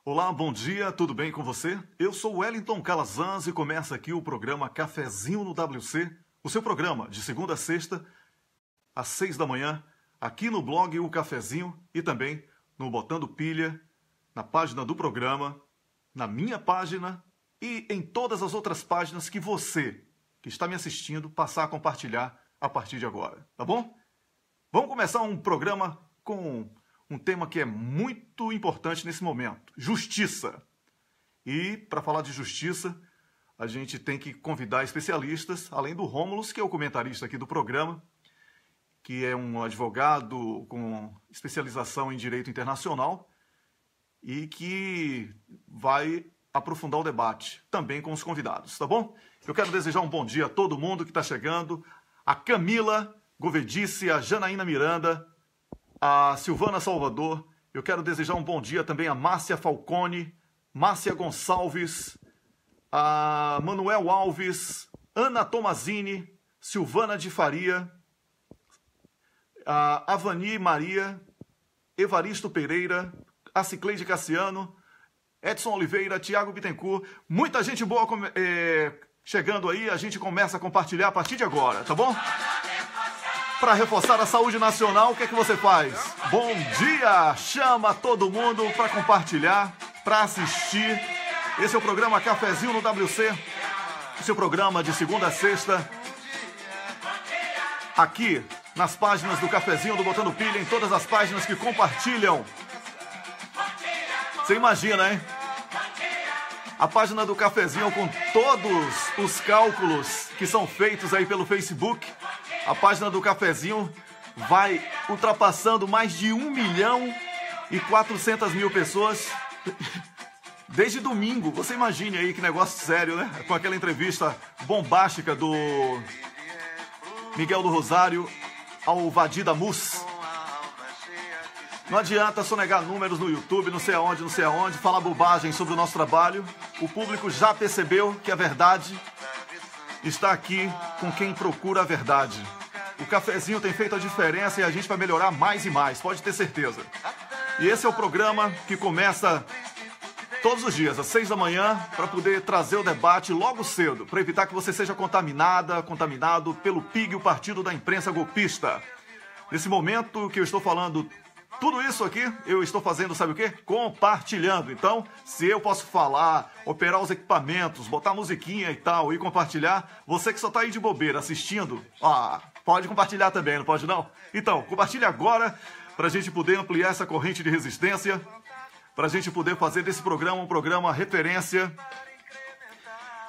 Olá, bom dia, tudo bem com você? Eu sou o Wellington Calazans e começa aqui o programa Cafezinho no WC, o seu programa de segunda a sexta, às 6 da manhã, aqui no blog O Cafezinho e também no Botando Pilha, na página do programa, na minha página e em todas as outras páginas que você, que está me assistindo, passar a compartilhar a partir de agora, tá bom? Vamos começar um programa com um tema que é muito importante nesse momento, justiça. E para falar de justiça, a gente tem que convidar especialistas, além do Rômulus, que é o comentarista aqui do programa, que é um advogado com especialização em direito internacional e que vai aprofundar o debate também com os convidados, tá bom? Eu quero desejar um bom dia a todo mundo que está chegando, a Camila Govedice, a Janaína Miranda, a Silvana Salvador. Eu quero desejar um bom dia também a Márcia Falcone, Márcia Gonçalves, a Manuel Alves, Ana Tomazini, Silvana de Faria, a Avani Maria, Evaristo Pereira, a Cicleide Cassiano, Edson Oliveira, Tiago Bittencourt, muita gente boa chegando aí, a gente começa a compartilhar a partir de agora, tá bom? Para reforçar a saúde nacional, o que é que você faz? Bom dia! Chama todo mundo para compartilhar, para assistir. Esse é o programa Cafezinho no WC, o seu programa de segunda a sexta, aqui nas páginas do Cafezinho, do Botando Pilha, em todas as páginas que compartilham. Você imagina, hein? A página do Cafezinho com todos os cálculos que são feitos aí pelo Facebook. A página do Cafezinho vai ultrapassando mais de 1.400.000 pessoas desde domingo. Você imagine aí que negócio sério, né? Com aquela entrevista bombástica do Miguel do Rosário ao Vadida Mus. Não adianta sonegar números no YouTube, não sei aonde, falar bobagem sobre o nosso trabalho. O público já percebeu que a verdade está aqui com quem procura a verdade. O Cafezinho tem feito a diferença e a gente vai melhorar mais e mais, pode ter certeza. E esse é o programa que começa todos os dias, às 6 da manhã, para poder trazer o debate logo cedo, para evitar que você seja contaminado pelo PIG, o Partido da Imprensa Golpista. Nesse momento que eu estou falando tudo isso aqui, eu estou fazendo, sabe o quê? Compartilhando. Então, se eu posso falar, operar os equipamentos, botar musiquinha e tal, e compartilhar, você que só está aí de bobeira assistindo, pode compartilhar também, não pode não? Então, compartilhe agora, para a gente poder ampliar essa corrente de resistência, para a gente poder fazer desse programa um programa referência.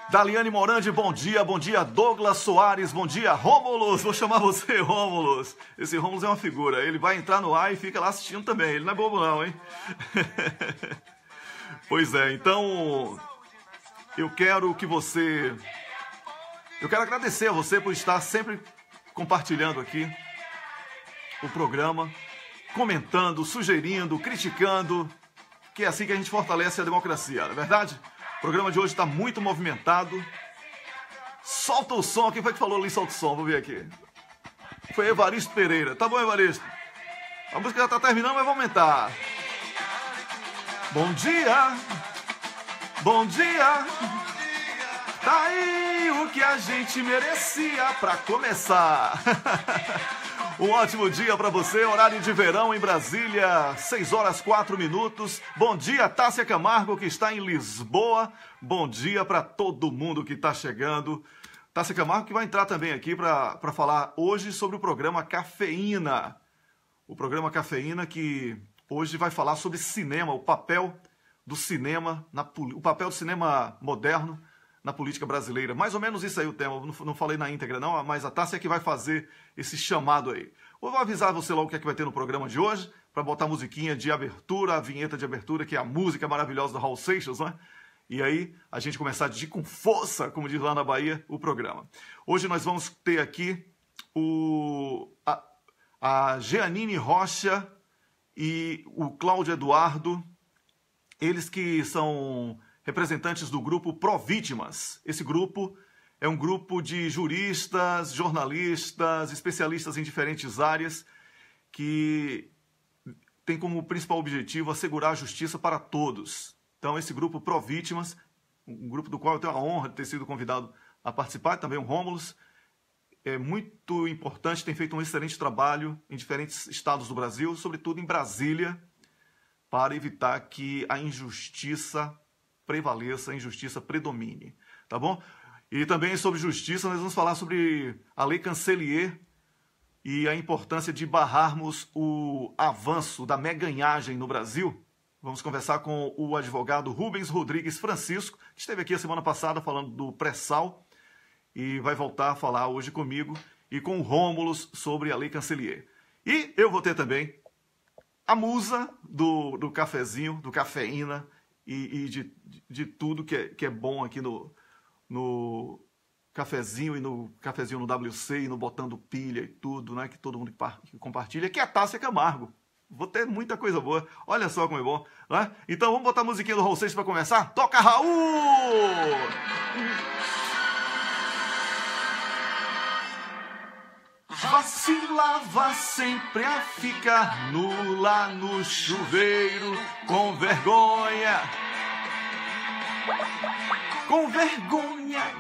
Daliane Morandi, bom dia. Bom dia, Douglas Soares. Bom dia, Rômulus. Vou chamar você, Rômulus. Esse Rômulus é uma figura. Ele vai entrar no ar e fica lá assistindo também. Ele não é bobo não, hein? Pois é, então eu quero agradecer a você por estar sempre compartilhando aqui o programa, comentando, sugerindo, criticando, que é assim que a gente fortalece a democracia, não é verdade? O programa de hoje está muito movimentado. Solta o som. Quem foi que falou ali, solta o som? Vou ver aqui. Foi Evaristo Pereira. Tá bom, Evaristo? A música já está terminando, mas vai aumentar. Bom dia. Bom dia. Tá aí o que a gente merecia para começar. Um ótimo dia para você, horário de verão em Brasília, 6 horas 4 minutos. Bom dia, Tássia Camargo, que está em Lisboa. Bom dia para todo mundo que está chegando. Tássia Camargo que vai entrar também aqui para falar hoje sobre o programa Cafeína. O programa Cafeína que hoje vai falar sobre cinema, o papel do cinema, o papel do cinema moderno na política brasileira. Mais ou menos isso aí o tema, eu não falei na íntegra não, mas a Tássia é que vai fazer esse chamado aí. Eu vou avisar você logo o que é que vai ter no programa de hoje, para botar a musiquinha de abertura, a vinheta de abertura, que é a música maravilhosa do Raul Seixas, né? E aí a gente começar de com força, como diz lá na Bahia, o programa. Hoje nós vamos ter aqui a Jeanine Rocha e o Cláudio Eduardo, eles que são representantes do grupo Provítimas. Esse grupo é um grupo de juristas, jornalistas, especialistas em diferentes áreas que tem como principal objetivo assegurar a justiça para todos. Então, esse grupo Pró-Vítimas, um grupo do qual eu tenho a honra de ter sido convidado a participar, também o Rômulus, é muito importante, tem feito um excelente trabalho em diferentes estados do Brasil, sobretudo em Brasília, para evitar que a injustiça prevaleça, a injustiça predomine, tá bom? E também sobre justiça, nós vamos falar sobre a Lei Cancelier e a importância de barrarmos o avanço da meganhagem no Brasil. Vamos conversar com o advogado Rubens Rodrigues Francisco, que esteve aqui a semana passada falando do pré-sal e vai voltar a falar hoje comigo e com o Rômulus sobre a Lei Cancelier. E eu vou ter também a musa do cafezinho, do cafeína e de tudo que é bom aqui no cafezinho e no cafezinho no WC e no Botando Pilha e tudo, né? Que todo mundo que compartilha, que é a Tássia Camargo. Vou ter muita coisa boa. Olha só como é bom, né? Então vamos botar a musiquinha do Raul Seixas para começar? Toca, Raul! Vacilava sempre a ficar nula no chuveiro, com vergonha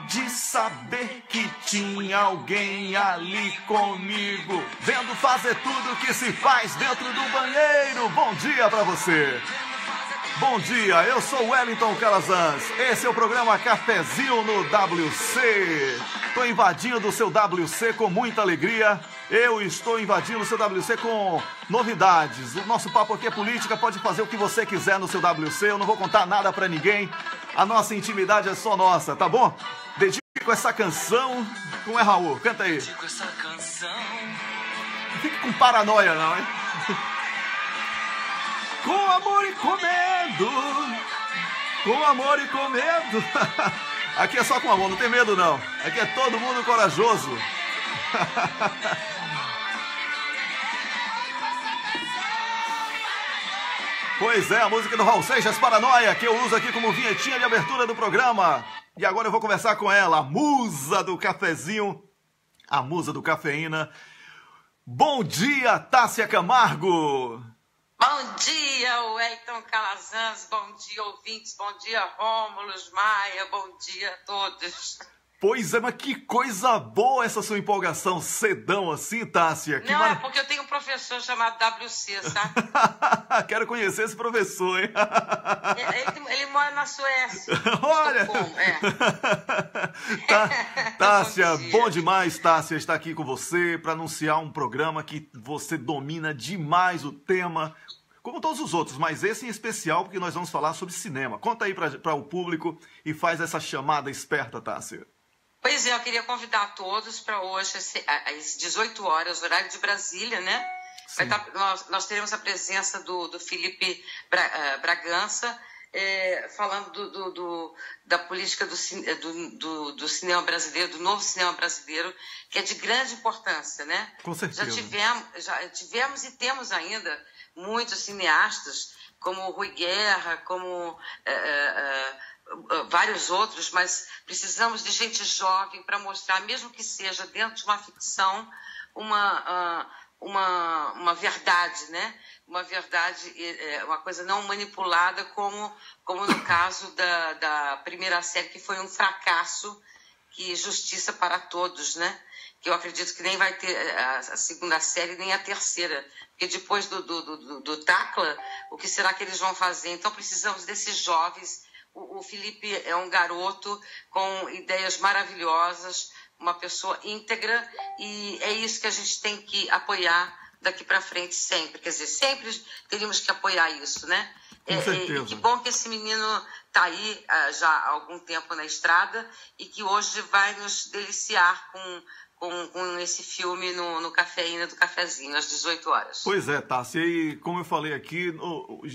de saber que tinha alguém ali comigo, vendo fazer tudo que se faz dentro do banheiro. Bom dia pra você. Bom dia, eu sou Wellington Calazans. Esse é o programa Cafezinho no WC. Estou invadindo o seu WC com muita alegria. Eu estou invadindo o seu WC com novidades. O nosso papo aqui é política, pode fazer o que você quiser no seu WC. Eu não vou contar nada pra ninguém. A nossa intimidade é só nossa, tá bom? Dedico essa canção. Como é, Raul? Canta aí. Dedico essa canção. Não fique com paranoia, não, hein? Com amor e com medo. Com amor e com medo. Aqui é só com amor, não tem medo não. Aqui é todo mundo corajoso. Pois é, a música do Raul Seixas, Paranoia, que eu uso aqui como vinhetinha de abertura do programa. E agora eu vou conversar com ela, a musa do cafezinho, a musa do cafeína. Bom dia, Tássia Camargo. Bom dia, Wellington Calazans, bom dia, ouvintes, bom dia, Rômulus Maia, bom dia a todos. Pois é, mas que coisa boa essa sua empolgação cedão assim, Tássia. Não, é porque eu tenho um professor chamado WC, sabe? Quero conhecer esse professor, hein? Ele mora na Suécia. Olha! Tássia, bom demais, Tássia, estar aqui com você para anunciar um programa que você domina demais o tema, como todos os outros, mas esse em especial porque nós vamos falar sobre cinema. Conta aí para o público e faz essa chamada esperta, Tássia. Pois é, eu queria convidar todos para hoje, às 18 horas, horário de Brasília, né? Nós teremos a presença do Felipe Bragança, falando da política do cinema brasileiro, do novo cinema brasileiro, que é de grande importância, né? Com certeza. Já tivemos e temos ainda muitos cineastas, como o Rui Guerra, como vários outros, mas precisamos de gente jovem para mostrar, mesmo que seja dentro de uma ficção, uma verdade, né? Uma verdade, uma coisa não manipulada, como no caso da primeira série, que foi um fracasso, que Justiça para Todos, né? Que eu acredito que nem vai ter a segunda série, nem a terceira, porque depois do Tacla, o que será que eles vão fazer? Então precisamos desses jovens. O Felipe é um garoto com ideias maravilhosas, uma pessoa íntegra, e é isso que a gente tem que apoiar daqui para frente sempre. Quer dizer, sempre teríamos que apoiar isso, né? Com certeza. E que bom que esse menino está aí já há algum tempo na estrada e que hoje vai nos deliciar com esse filme no Cafeína do Cafezinho, às 18 horas. Pois é, Tássia, e como eu falei aqui,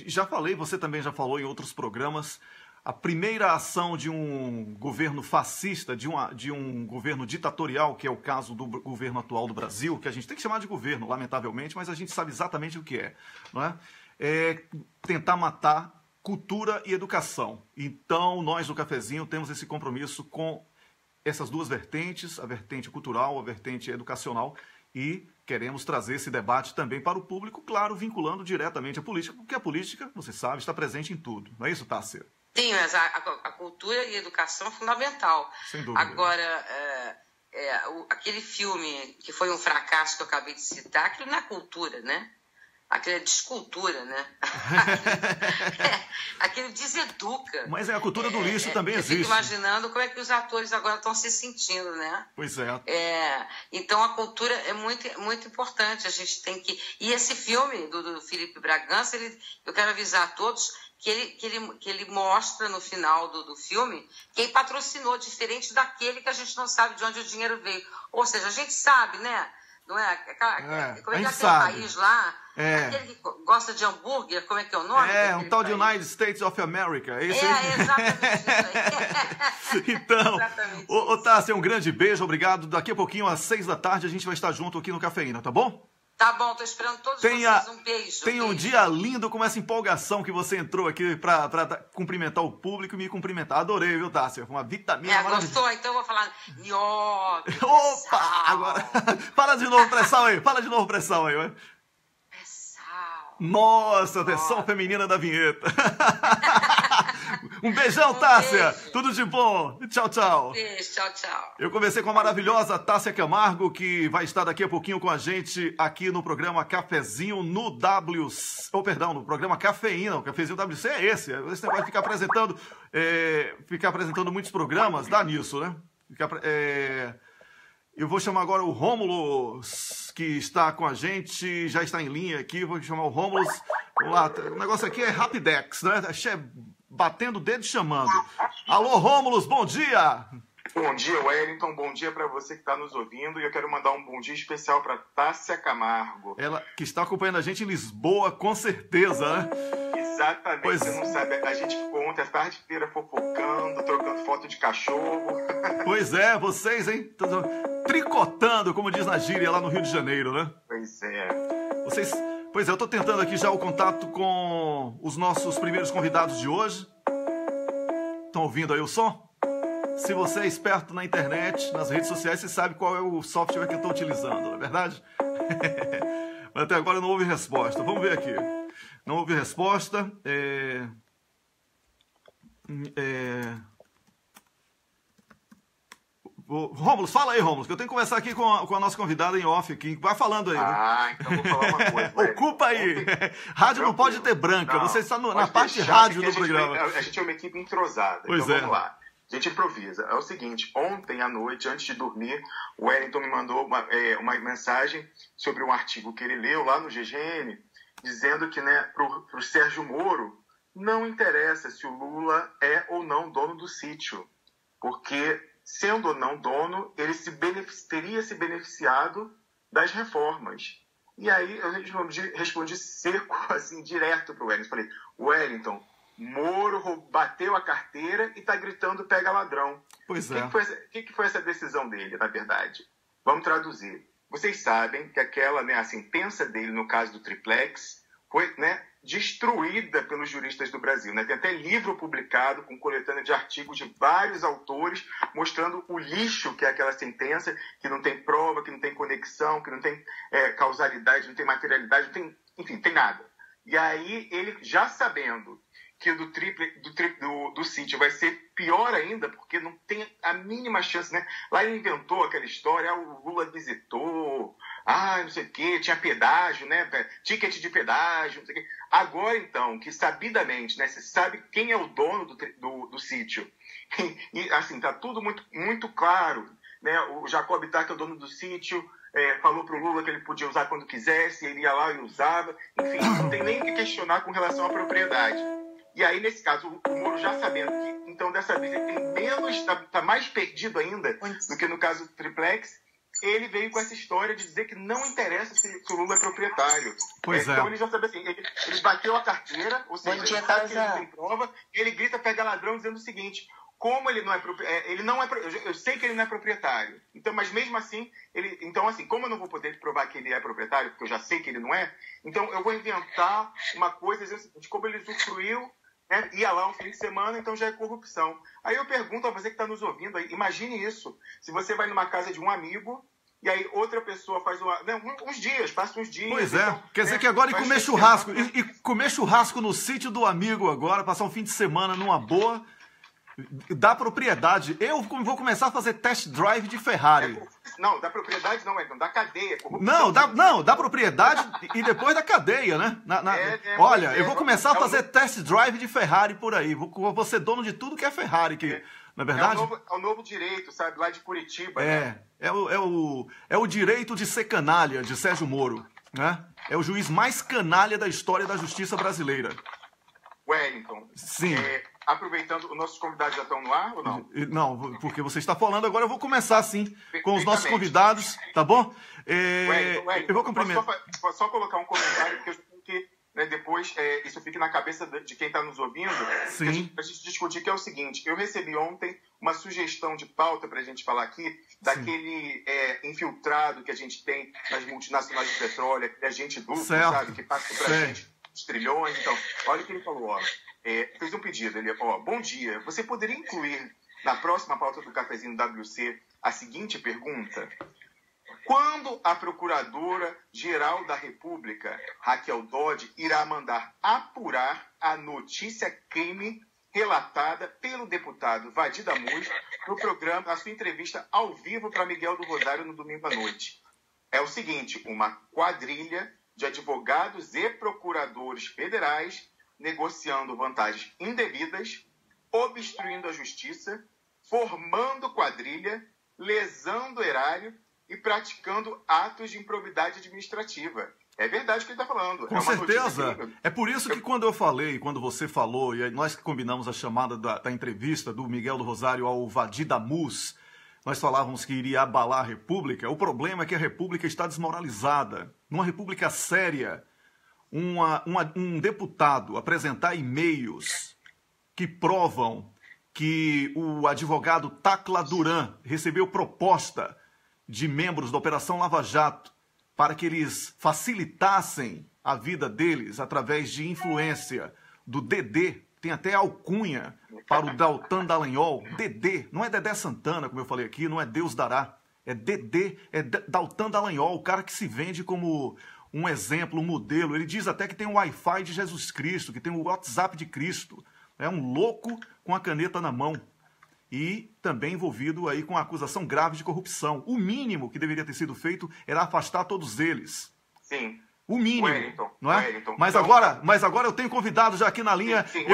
já falei, você também já falou em outros programas, a primeira ação de um governo fascista, de um governo ditatorial, que é o caso do governo atual do Brasil, que a gente tem que chamar de governo, lamentavelmente, mas a gente sabe exatamente o que é, não é? É tentar matar cultura e educação. Então, nós do Cafezinho temos esse compromisso com essas duas vertentes, a vertente cultural, a vertente educacional, e queremos trazer esse debate também para o público, claro, vinculando diretamente a política, porque a política, você sabe, está presente em tudo. Não é isso, Tássia? Sim, mas a cultura e a educação é fundamental. Sem dúvida. Agora, aquele filme que foi um fracasso que eu acabei de citar, aquilo não é cultura, né? Aquilo é descultura, né? Aquilo deseduca. Mas a cultura do lixo também existe. Eu fico imaginando como é que os atores agora estão se sentindo, né? Pois é. Então a cultura é muito, muito importante. A gente tem que... E esse filme do Felipe Bragança, eu quero avisar a todos que ele mostra no final do filme quem patrocinou, diferente daquele que a gente não sabe de onde o dinheiro veio. Ou seja, a gente sabe, né? Não é? Como é que é aquele país lá? Aquele que gosta de hambúrguer, como é que é o nome? Um tal de United States of America. Exatamente isso aí. Então, ô Tássia, um grande beijo, obrigado. Daqui a pouquinho, às 6 da tarde, a gente vai estar junto aqui no Cafeína, tá bom? Tá bom, tô esperando todos vocês. Um beijo. Tenha um dia lindo com essa empolgação que você entrou aqui pra cumprimentar o público e me cumprimentar. Adorei, viu, Tássia? Uma vitamina maravilhosa. Gostou? Então eu vou falar... Opa! Agora, fala de novo pressão aí. Vai. Pressão. Nossa, pressão feminina da vinheta. Um beijão, Tássia. Beijo. Tudo de bom. Tchau, tchau. Beijo, tchau. Eu conversei com a maravilhosa Tássia Camargo, que vai estar daqui a pouquinho com a gente aqui no programa Cafezinho no no programa Cafeína. O Cafezinho WC é esse. Esse negócio de ficar apresentando muitos programas, dá nisso, né? Eu vou chamar agora o Rômulo, que está com a gente, já está em linha aqui. Vou chamar o Rômulo. Vamos lá, o negócio aqui é Rapidex, né? Batendo o dedo e chamando. Alô, Rômulo, bom dia! Bom dia, Wellington. Bom dia para você que está nos ouvindo. E eu quero mandar um bom dia especial para Tássia Camargo. Ela que está acompanhando a gente em Lisboa, com certeza, né? Exatamente. Você não sabe, a gente ficou ontem a tarde inteira fofocando, trocando foto de cachorro. Pois é, vocês, hein? Tricotando, como diz na gíria lá no Rio de Janeiro, né? Pois é. Pois é, eu tô tentando aqui já o contato com os nossos primeiros convidados de hoje. Estão ouvindo aí o som? Se você é esperto na internet, nas redes sociais, você sabe qual é o software que eu estou utilizando, não é verdade? Mas até agora não houve resposta. Vamos ver aqui. Não houve resposta. Rômulo, fala aí, Rômulo, que eu tenho que conversar aqui com a nossa convidada em off aqui. Vai falando aí. Então vou falar uma coisa. Ocupa aí. Rádio não pode ter branca. Você está na parte de rádio do programa. A gente é uma equipe entrosada. Pois então é. Vamos lá. A gente improvisa. É o seguinte, ontem à noite, antes de dormir, o Wellington me mandou uma mensagem sobre um artigo que ele leu lá no GGN, dizendo que, né, para o Sérgio Moro não interessa se o Lula é ou não dono do sítio, porque, sendo ou não dono, ele teria se beneficiado das reformas. E aí eu respondi seco, assim, direto para o Wellington. Falei, Wellington, Moro bateu a carteira e está gritando pega ladrão. Pois é. O que foi essa decisão dele, na verdade? Vamos traduzir. Vocês sabem que aquela, né, a sentença dele no caso do triplex foi, né, destruída pelos juristas do Brasil, né? Tem até livro publicado com coletânea de artigos de vários autores mostrando o lixo que é aquela sentença, que não tem prova, que não tem conexão, que não tem causalidade, não tem materialidade, não tem, enfim, tem nada. E aí ele, já sabendo que o do sítio vai ser pior ainda, porque não tem a mínima chance, né? Lá ele inventou aquela história, o Lula visitou, não sei o quê, tinha pedágio, né? Ticket de pedágio, não sei o quê. Agora, então, que sabidamente, né? Você sabe quem é o dono do sítio. E, assim, tá tudo muito, muito claro, né? O Jacob Ittar, que é o dono do sítio, falou pro Lula que ele podia usar quando quisesse, ele ia lá e usava. Enfim, não tem nem o que questionar com relação à propriedade. E aí, nesse caso, o Moro já sabendo que, então, dessa vez ele tem menos, está mais perdido ainda do que no caso do triplex, ele veio com essa história de dizer que não interessa se o Lula é proprietário. Pois Então ele já sabe assim, ele bateu a carteira, ou seja, ele sabe que ele não tem prova, ele grita pega ladrão dizendo o seguinte, como ele não eu sei que ele não é proprietário, então, mas mesmo assim, como eu não vou poder provar que ele é proprietário, porque eu já sei que ele não é, então eu vou inventar uma coisa dizendo o seguinte, como ele usufruiu, né, ia lá um fim de semana, então já é corrupção. Aí eu pergunto a você que está nos ouvindo, imagine isso, se você vai numa casa de um amigo, e aí outra pessoa faz uns dias, passa uns dias. Pois é, então, quer dizer que agora comer churrasco, e comer churrasco no sítio do amigo agora, passar um fim de semana numa boa, dá propriedade. Eu vou começar a fazer test drive de Ferrari. Não, dá propriedade não, Wellington, dá cadeia. Dá propriedade e depois da cadeia, né? Olha, eu vou começar a fazer test drive de Ferrari por aí, vou ser dono de tudo que é Ferrari, não é verdade? É o novo direito, sabe, lá de Curitiba, né? É o direito de ser canalha, de Sérgio Moro, né? É o juiz mais canalha da história da justiça brasileira. Wellington, sim. Aproveitando, os nossos convidados já estão no ar ou não? Não, porque você está falando agora, eu vou começar sim com os nossos convidados, tá bom? Wellington, eu vou cumprimentar. Posso só colocar um comentário, porque eu tenho que, né, depois isso fique na cabeça de quem está nos ouvindo, sim. A gente discutir, que é o seguinte: eu recebi ontem uma sugestão de pauta para a gente falar aqui, daquele infiltrado que a gente tem nas multinacionais de petróleo, aquele agente duplo, sabe, que passa para a gente os trilhões. Então, olha o que ele falou, fez um pedido, ele falou: bom dia, você poderia incluir na próxima pauta do Cafezinho WC a seguinte pergunta: quando a Procuradora-Geral da República, Raquel Dodge, irá mandar apurar a notícia crime relatada pelo deputado Vadir Damus no programa, a sua entrevista ao vivo para Miguel do Rosário no domingo à noite? É o seguinte: uma quadrilha de advogados e procuradores federais negociando vantagens indevidas, obstruindo a justiça, formando quadrilha, lesando erário e praticando atos de improbidade administrativa. É verdade o que ele está falando. Com certeza. É por isso que quando você falou, e nós combinamos a chamada da entrevista do Miguel do Rosário ao Vadir Damus, nós falávamos que iria abalar a República. O problema é que a República está desmoralizada. Numa República séria, um deputado apresentar e-mails que provam que o advogado Tacla Duran recebeu proposta de membros da Operação Lava Jato para que eles facilitassem a vida deles através de influência do Dedê, tem até alcunha para o Deltan Dallagnol. Dedê, não é Dedé Santana, como eu falei aqui, não é Deus dará, é Dedê, é Deltan Dallagnol, o cara que se vende como um exemplo, um modelo. Ele diz até que tem o Wi-Fi de Jesus Cristo, que tem o WhatsApp de Cristo. É um louco com a caneta na mão. E também envolvido aí com a acusação grave de corrupção. O mínimo que deveria ter sido feito era afastar todos eles. Sim. O mínimo, Wellington, não é? Wellington, mas agora eu tenho convidado já aqui na linha. Sim,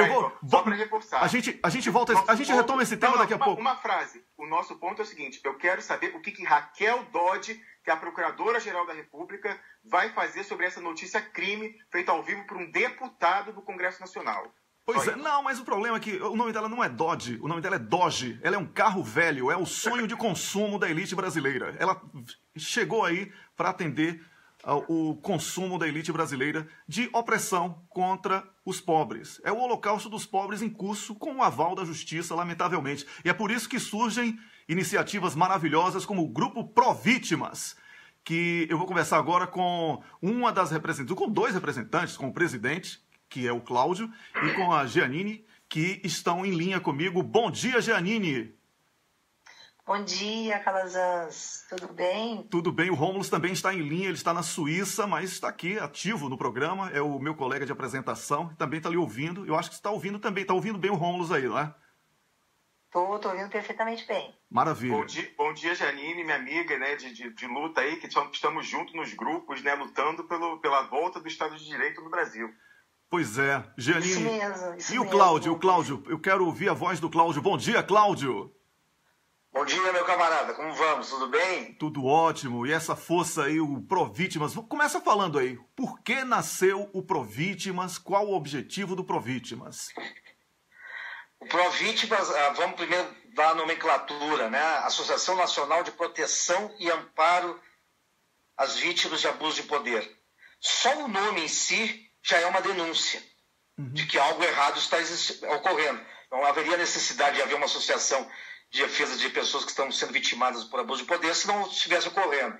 só para reforçar. A gente volta, a gente retoma esse tema daqui a pouco. Uma frase. O nosso ponto é o seguinte: eu quero saber o que Raquel Dodge, que é a Procuradora-Geral da República, vai fazer sobre essa notícia crime feita ao vivo por um deputado do Congresso Nacional. Pois é, não, mas o problema é que o nome dela não é Dodge, o nome dela é Doge. Ela é um carro velho, é o sonho de consumo da elite brasileira. Ela chegou aí para atender o consumo da elite brasileira de opressão contra os pobres. É o holocausto dos pobres em curso com o aval da justiça, lamentavelmente. E é por isso que surgem iniciativas maravilhosas como o Grupo Pró-Vítimas, que eu vou conversar agora com uma das representantes, com dois representantes, com o presidente, que é o Cláudio, e com a Jeanine, que estão em linha comigo. Bom dia, Jeanine! Bom dia, Calazans. Tudo bem? Tudo bem. O Rômulo também está em linha, ele está na Suíça, mas está aqui, ativo no programa. É o meu colega de apresentação, também está ali ouvindo. Eu acho que você está ouvindo também. Está ouvindo bem o Rômulo aí, não é? Estou ouvindo perfeitamente bem. Maravilha. Bom dia, Jeanine, minha amiga, né, de luta aí, que estamos juntos nos grupos, né, lutando pela volta do Estado de Direito no Brasil. Pois é, Jeanine. Isso mesmo. E o Cláudio, eu quero ouvir a voz do Cláudio. Bom dia, Cláudio. Bom dia, meu camarada. Como vamos? Tudo bem? Tudo ótimo. E essa força aí, o Provítimas. Começa falando aí. Por que nasceu o Provítimas? Qual o objetivo do Provítimas? O Provítimas, vamos primeiro dar a nomenclatura, né? Associação Nacional de Proteção e Amparo às Vítimas de Abuso de Poder. Só o nome em si já é uma denúncia de que algo errado está ocorrendo. Então, haveria necessidade de haver uma associação de defesa de pessoas que estão sendo vitimadas por abuso de poder se não estivesse ocorrendo.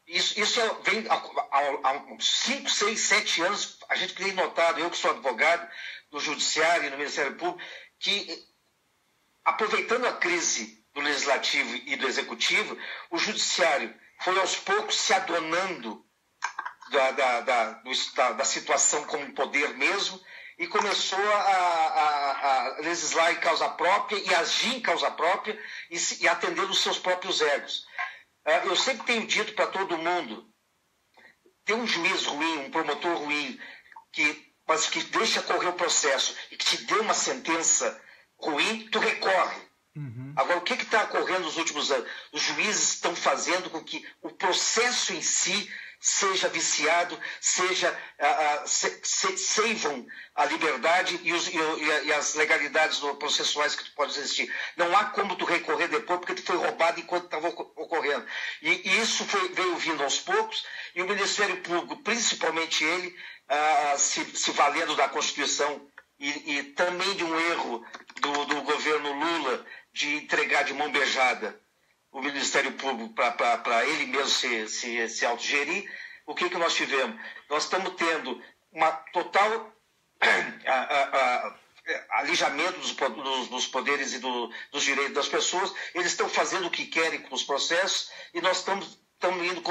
Isso vem há 5, 6, 7 anos, a gente tem notado, eu que sou advogado do Judiciário e no Ministério Público, que aproveitando a crise do Legislativo e do Executivo, o Judiciário foi aos poucos se adonando da situação como poder mesmo e começou a legislar em causa própria e agir em causa própria e atender os seus próprios egos. Eu sempre tenho dito para todo mundo, tem um juiz ruim, um promotor ruim, mas que deixa correr o processo e que te dê uma sentença ruim, tu recorre. Uhum. Agora, o que está ocorrendo nos últimos anos? Os juízes estão fazendo com que o processo em si seja viciado, seivam a liberdade e as legalidades processuais que podem existir. Não há como tu recorrer depois porque tu foi roubado enquanto estava ocorrendo. E isso veio vindo aos poucos, e o Ministério Público, principalmente ele, se valendo da Constituição e também de um erro do governo Lula de entregar de mão beijada o Ministério Público para ele mesmo se autogerir. O que nós tivemos? Nós estamos tendo uma total alijamento dos poderes e dos direitos das pessoas. Eles estão fazendo o que querem com os processos e nós estamos indo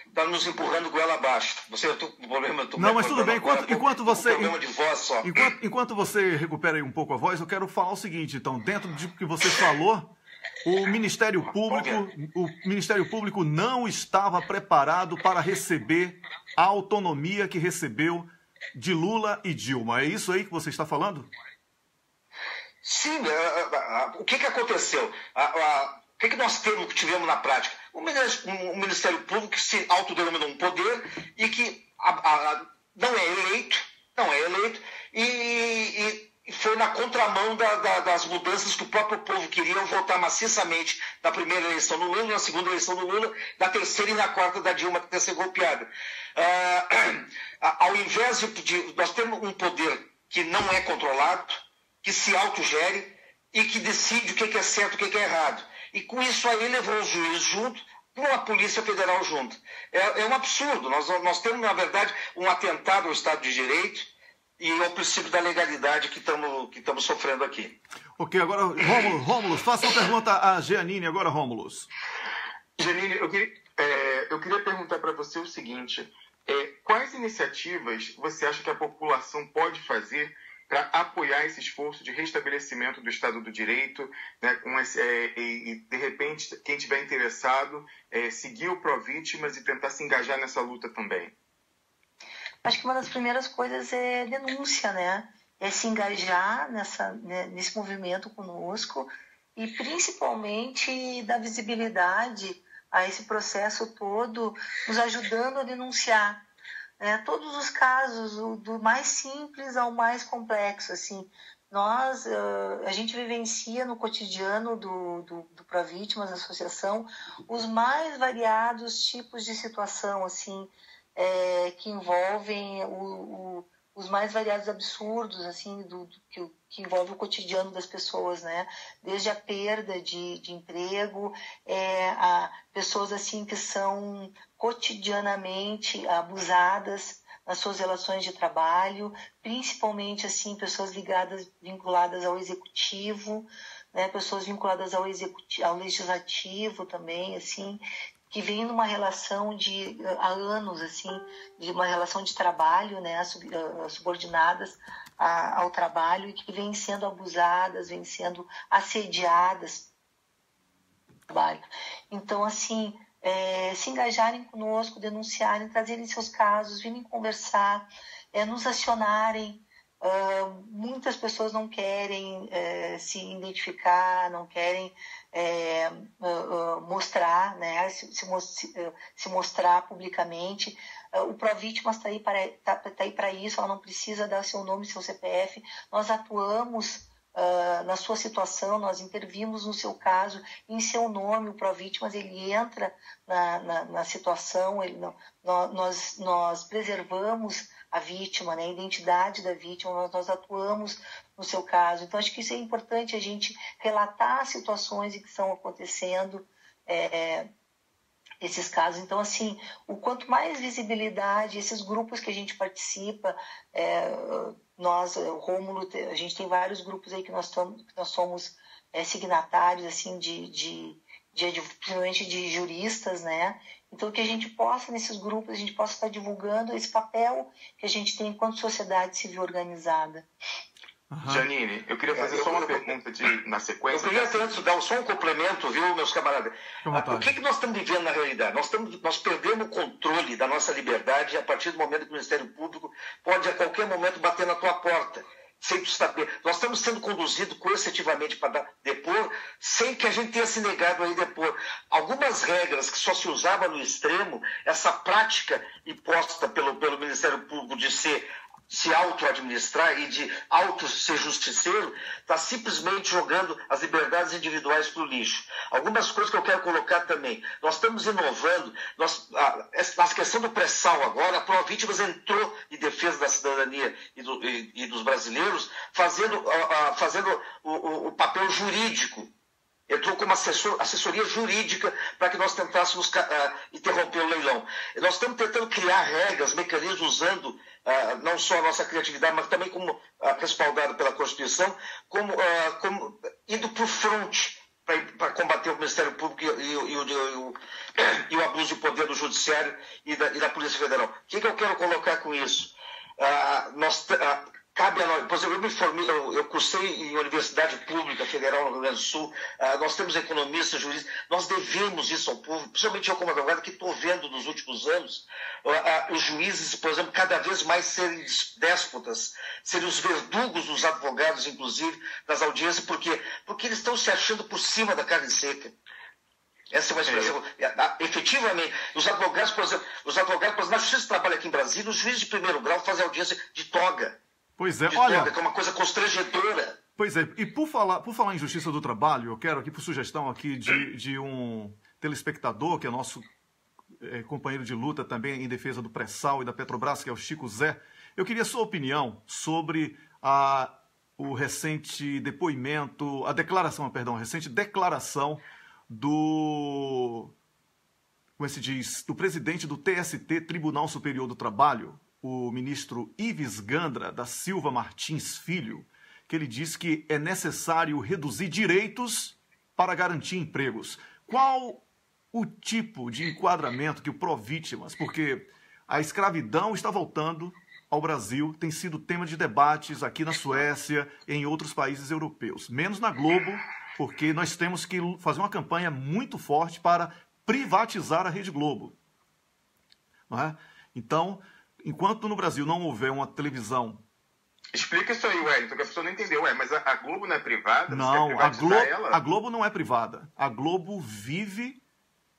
está nos empurrando goela abaixo. Você tem um problema? Não, mas tudo bem. Enquanto você, problema de voz só. Enquanto você recupera aí um pouco a voz, eu quero falar o seguinte. Então, dentro do que você falou, o Ministério Público não estava preparado para receber a autonomia que recebeu de Lula e Dilma. É isso aí que você está falando? Sim. O que aconteceu? O que nós tivemos na prática? O Ministério Público que se autodenominou um poder e que não é eleito e foi na contramão das mudanças que o próprio povo queria votar maciçamente na primeira eleição do Lula, na segunda eleição do Lula, na terceira e na quarta da Dilma ter sido golpeada. Ao invés de nós temos um poder que não é controlado, que se autogere e que decide o que é certo e o que é errado. E com isso aí levou os juízes junto, com a Polícia Federal junto. É um absurdo. Nós temos, na verdade, um atentado ao Estado de Direito e ao princípio da legalidade que estamos sofrendo aqui. Ok, agora, Rômulus, faça uma pergunta a Jeanine agora, Rômulus. Jeanine, eu queria perguntar para você o seguinte, quais iniciativas você acha que a população pode fazer para apoiar esse esforço de restabelecimento do Estado do Direito, né, e, de repente, quem estiver interessado, seguir o Pró-Vítimas e tentar se engajar nessa luta também? Acho que uma das primeiras coisas é denúncia, né? É se engajar nesse movimento conosco e, principalmente, dar visibilidade a esse processo todo, nos ajudando a denunciar. Todos os casos, do mais simples ao mais complexo, assim, a gente vivencia no cotidiano do Pró-Vítimas, associação, os mais variados tipos de situação, assim, que envolvem os mais variados absurdos, assim, que envolve o cotidiano das pessoas, né? Desde a perda de emprego, a pessoas assim que são cotidianamente abusadas nas suas relações de trabalho, principalmente assim pessoas vinculadas ao executivo, né? Pessoas vinculadas ao legislativo também, assim, que vem numa relação há anos, assim, de uma relação de trabalho, né, subordinadas ao trabalho e que vêm sendo abusadas, vêm sendo assediadas no trabalho. Então, assim, se engajarem conosco, denunciarem, trazerem seus casos, virem conversar, nos acionarem. Muitas pessoas não querem se identificar, não querem mostrar, né, se mostrar publicamente. O Pró-Vítimas está aí para isso, ela não precisa dar seu nome, seu CPF. Nós atuamos na sua situação, nós intervimos no seu caso, em seu nome. O Pró-Vítimas, ele entra na situação, nós preservamos a vítima, né, a identidade da vítima, nós atuamos no seu caso. Então, acho que isso é importante, a gente relatar situações que estão acontecendo, esses casos. Então, assim, o quanto mais visibilidade, esses grupos que a gente participa, Nós, o Rômulo, a gente tem vários grupos aí que nós somos signatários, assim, principalmente de juristas, né? Então, que a gente possa, nesses grupos, a gente possa estar divulgando esse papel que a gente tem enquanto sociedade civil organizada. Janine, eu queria fazer só uma pergunta na sequência. Eu queria antes dar só um complemento, viu, meus camaradas? O que nós estamos vivendo na realidade? Nós perdemos o controle da nossa liberdade a partir do momento que o Ministério Público pode a qualquer momento bater na tua porta. Sem tu saber. Nós estamos sendo conduzidos coercitivamente para depor, sem que a gente tenha se negado a ir depor. Algumas regras que só se usava no extremo, essa prática imposta pelo Ministério Público de se auto-administrar e de auto-ser justiceiro, está simplesmente jogando as liberdades individuais para o lixo. Algumas coisas que eu quero colocar também. Nós estamos inovando. Na questão do pré-sal agora, a Provítimas entrou em defesa da cidadania e dos brasileiros, fazendo o papel jurídico. Entrou como assessoria jurídica para que nós tentássemos interromper o leilão. Nós estamos tentando criar regras, mecanismos, usando não só a nossa criatividade, mas também como respaldado pela Constituição, como indo para o fronte para combater o Ministério Público e o abuso de poder do Judiciário e da Polícia Federal. O que eu quero colocar com isso? Cabe a nós, por exemplo, eu me formei, eu cursei em Universidade Pública Federal no Rio Grande do Sul, nós temos economistas, juristas, nós devemos isso ao povo, principalmente eu como advogado, que estou vendo nos últimos anos os juízes, por exemplo, cada vez mais serem déspotas, serem os verdugos dos advogados, inclusive, das audiências, porque eles estão se achando por cima da carne seca. Essa é uma expressão. Efetivamente, os advogados, por exemplo, na Justiça do Trabalho aqui em Brasília, os juízes de primeiro grau fazem audiência de toga. Pois é, olha... que é uma coisa constrangedora. Pois é, e por falar em Justiça do Trabalho, eu quero aqui, por sugestão aqui de um telespectador, que é nosso companheiro de luta também em defesa do pré-sal e da Petrobras, que é o Chico Zé, eu queria sua opinião sobre o recente depoimento, a recente declaração do, como se diz, do presidente do TST, Tribunal Superior do Trabalho, o ministro Ives Gandra da Silva Martins Filho, que ele diz que é necessário reduzir direitos para garantir empregos. Qual o tipo de enquadramento que o Provítimas, porque a escravidão está voltando ao Brasil, tem sido tema de debates aqui na Suécia e em outros países europeus, menos na Globo, porque nós temos que fazer uma campanha muito forte para privatizar a Rede Globo. Não é? Então, enquanto no Brasil não houver uma televisão... Explica isso aí, Wellington, que a pessoa não entendeu. Mas a Globo não é privada? Não, a Globo não é privada. A Globo vive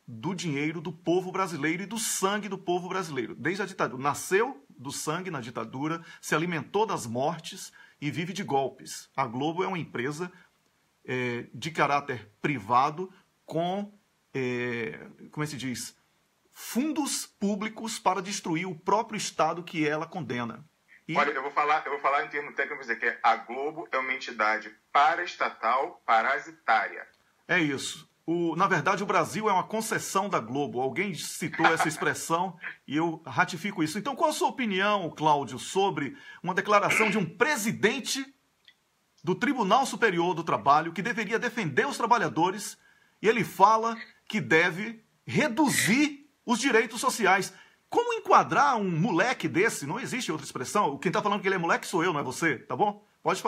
do dinheiro do povo brasileiro e do sangue do povo brasileiro. Desde a ditadura. Nasceu do sangue na ditadura, se alimentou das mortes e vive de golpes. A Globo é uma empresa de caráter privado com, como se diz, fundos públicos para destruir o próprio Estado que ela condena. Olha, eu vou falar em termos técnicos, dizer que a Globo é uma entidade paraestatal parasitária. É isso. Na verdade, o Brasil é uma concessão da Globo. Alguém citou essa expressão e eu ratifico isso. Então, qual a sua opinião, Cláudio, sobre uma declaração de um presidente do Tribunal Superior do Trabalho que deveria defender os trabalhadores e ele fala que deve reduzir os direitos sociais? Como enquadrar um moleque desse? Não existe outra expressão. Quem está falando que ele é moleque sou eu, não é você, tá bom? Pode,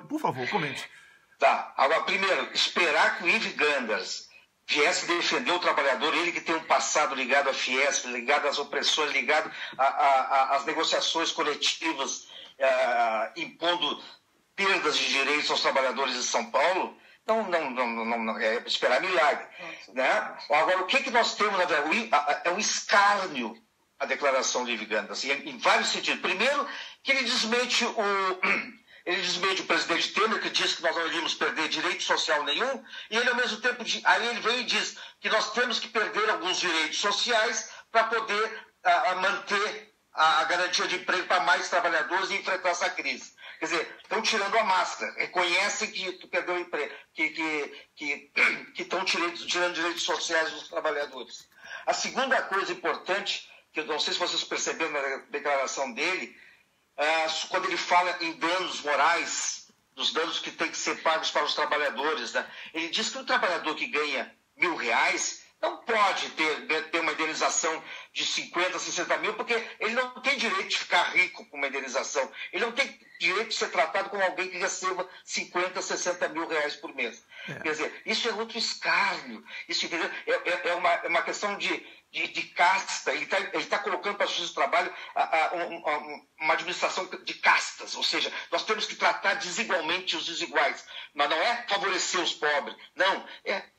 por favor, comente. Tá. Agora, primeiro, esperar que o Ives Ganders viesse defender o trabalhador, ele que tem um passado ligado à Fiesp, ligado às opressões, ligado às negociações coletivas, impondo perdas de direitos aos trabalhadores de São Paulo, não é esperar milagre. Né? Agora, o que nós temos, na verdade? É um escárnio a declaração de Ives Ganders, assim, em vários sentidos. Primeiro, que ele desmente o presidente Temer, que disse que nós não iríamos perder direito social nenhum, e ele, ao mesmo tempo, aí ele vem e diz que nós temos que perder alguns direitos sociais para poder manter a garantia de emprego para mais trabalhadores e enfrentar essa crise. Quer dizer, estão tirando a máscara, reconhecem que perdeu o emprego, que estão tirando direitos sociais dos trabalhadores. A segunda coisa importante, que eu não sei se vocês perceberam na declaração dele, quando ele fala em danos morais, dos danos que têm que ser pagos para os trabalhadores, né? Ele diz que o trabalhador que ganha R$1.000 não pode ter uma indenização de 50, 60 mil, porque ele não tem direito de ficar rico com uma indenização. Ele não tem direito de ser tratado como alguém que receba 50, 60 mil reais por mês. Quer dizer, isso é outro escárnio. Isso, entendeu? É uma questão de casta. Ele está colocando para a justiça do trabalho uma administração de castas. Ou seja, nós temos que tratar desigualmente os desiguais. Mas não é favorecer os pobres. Não.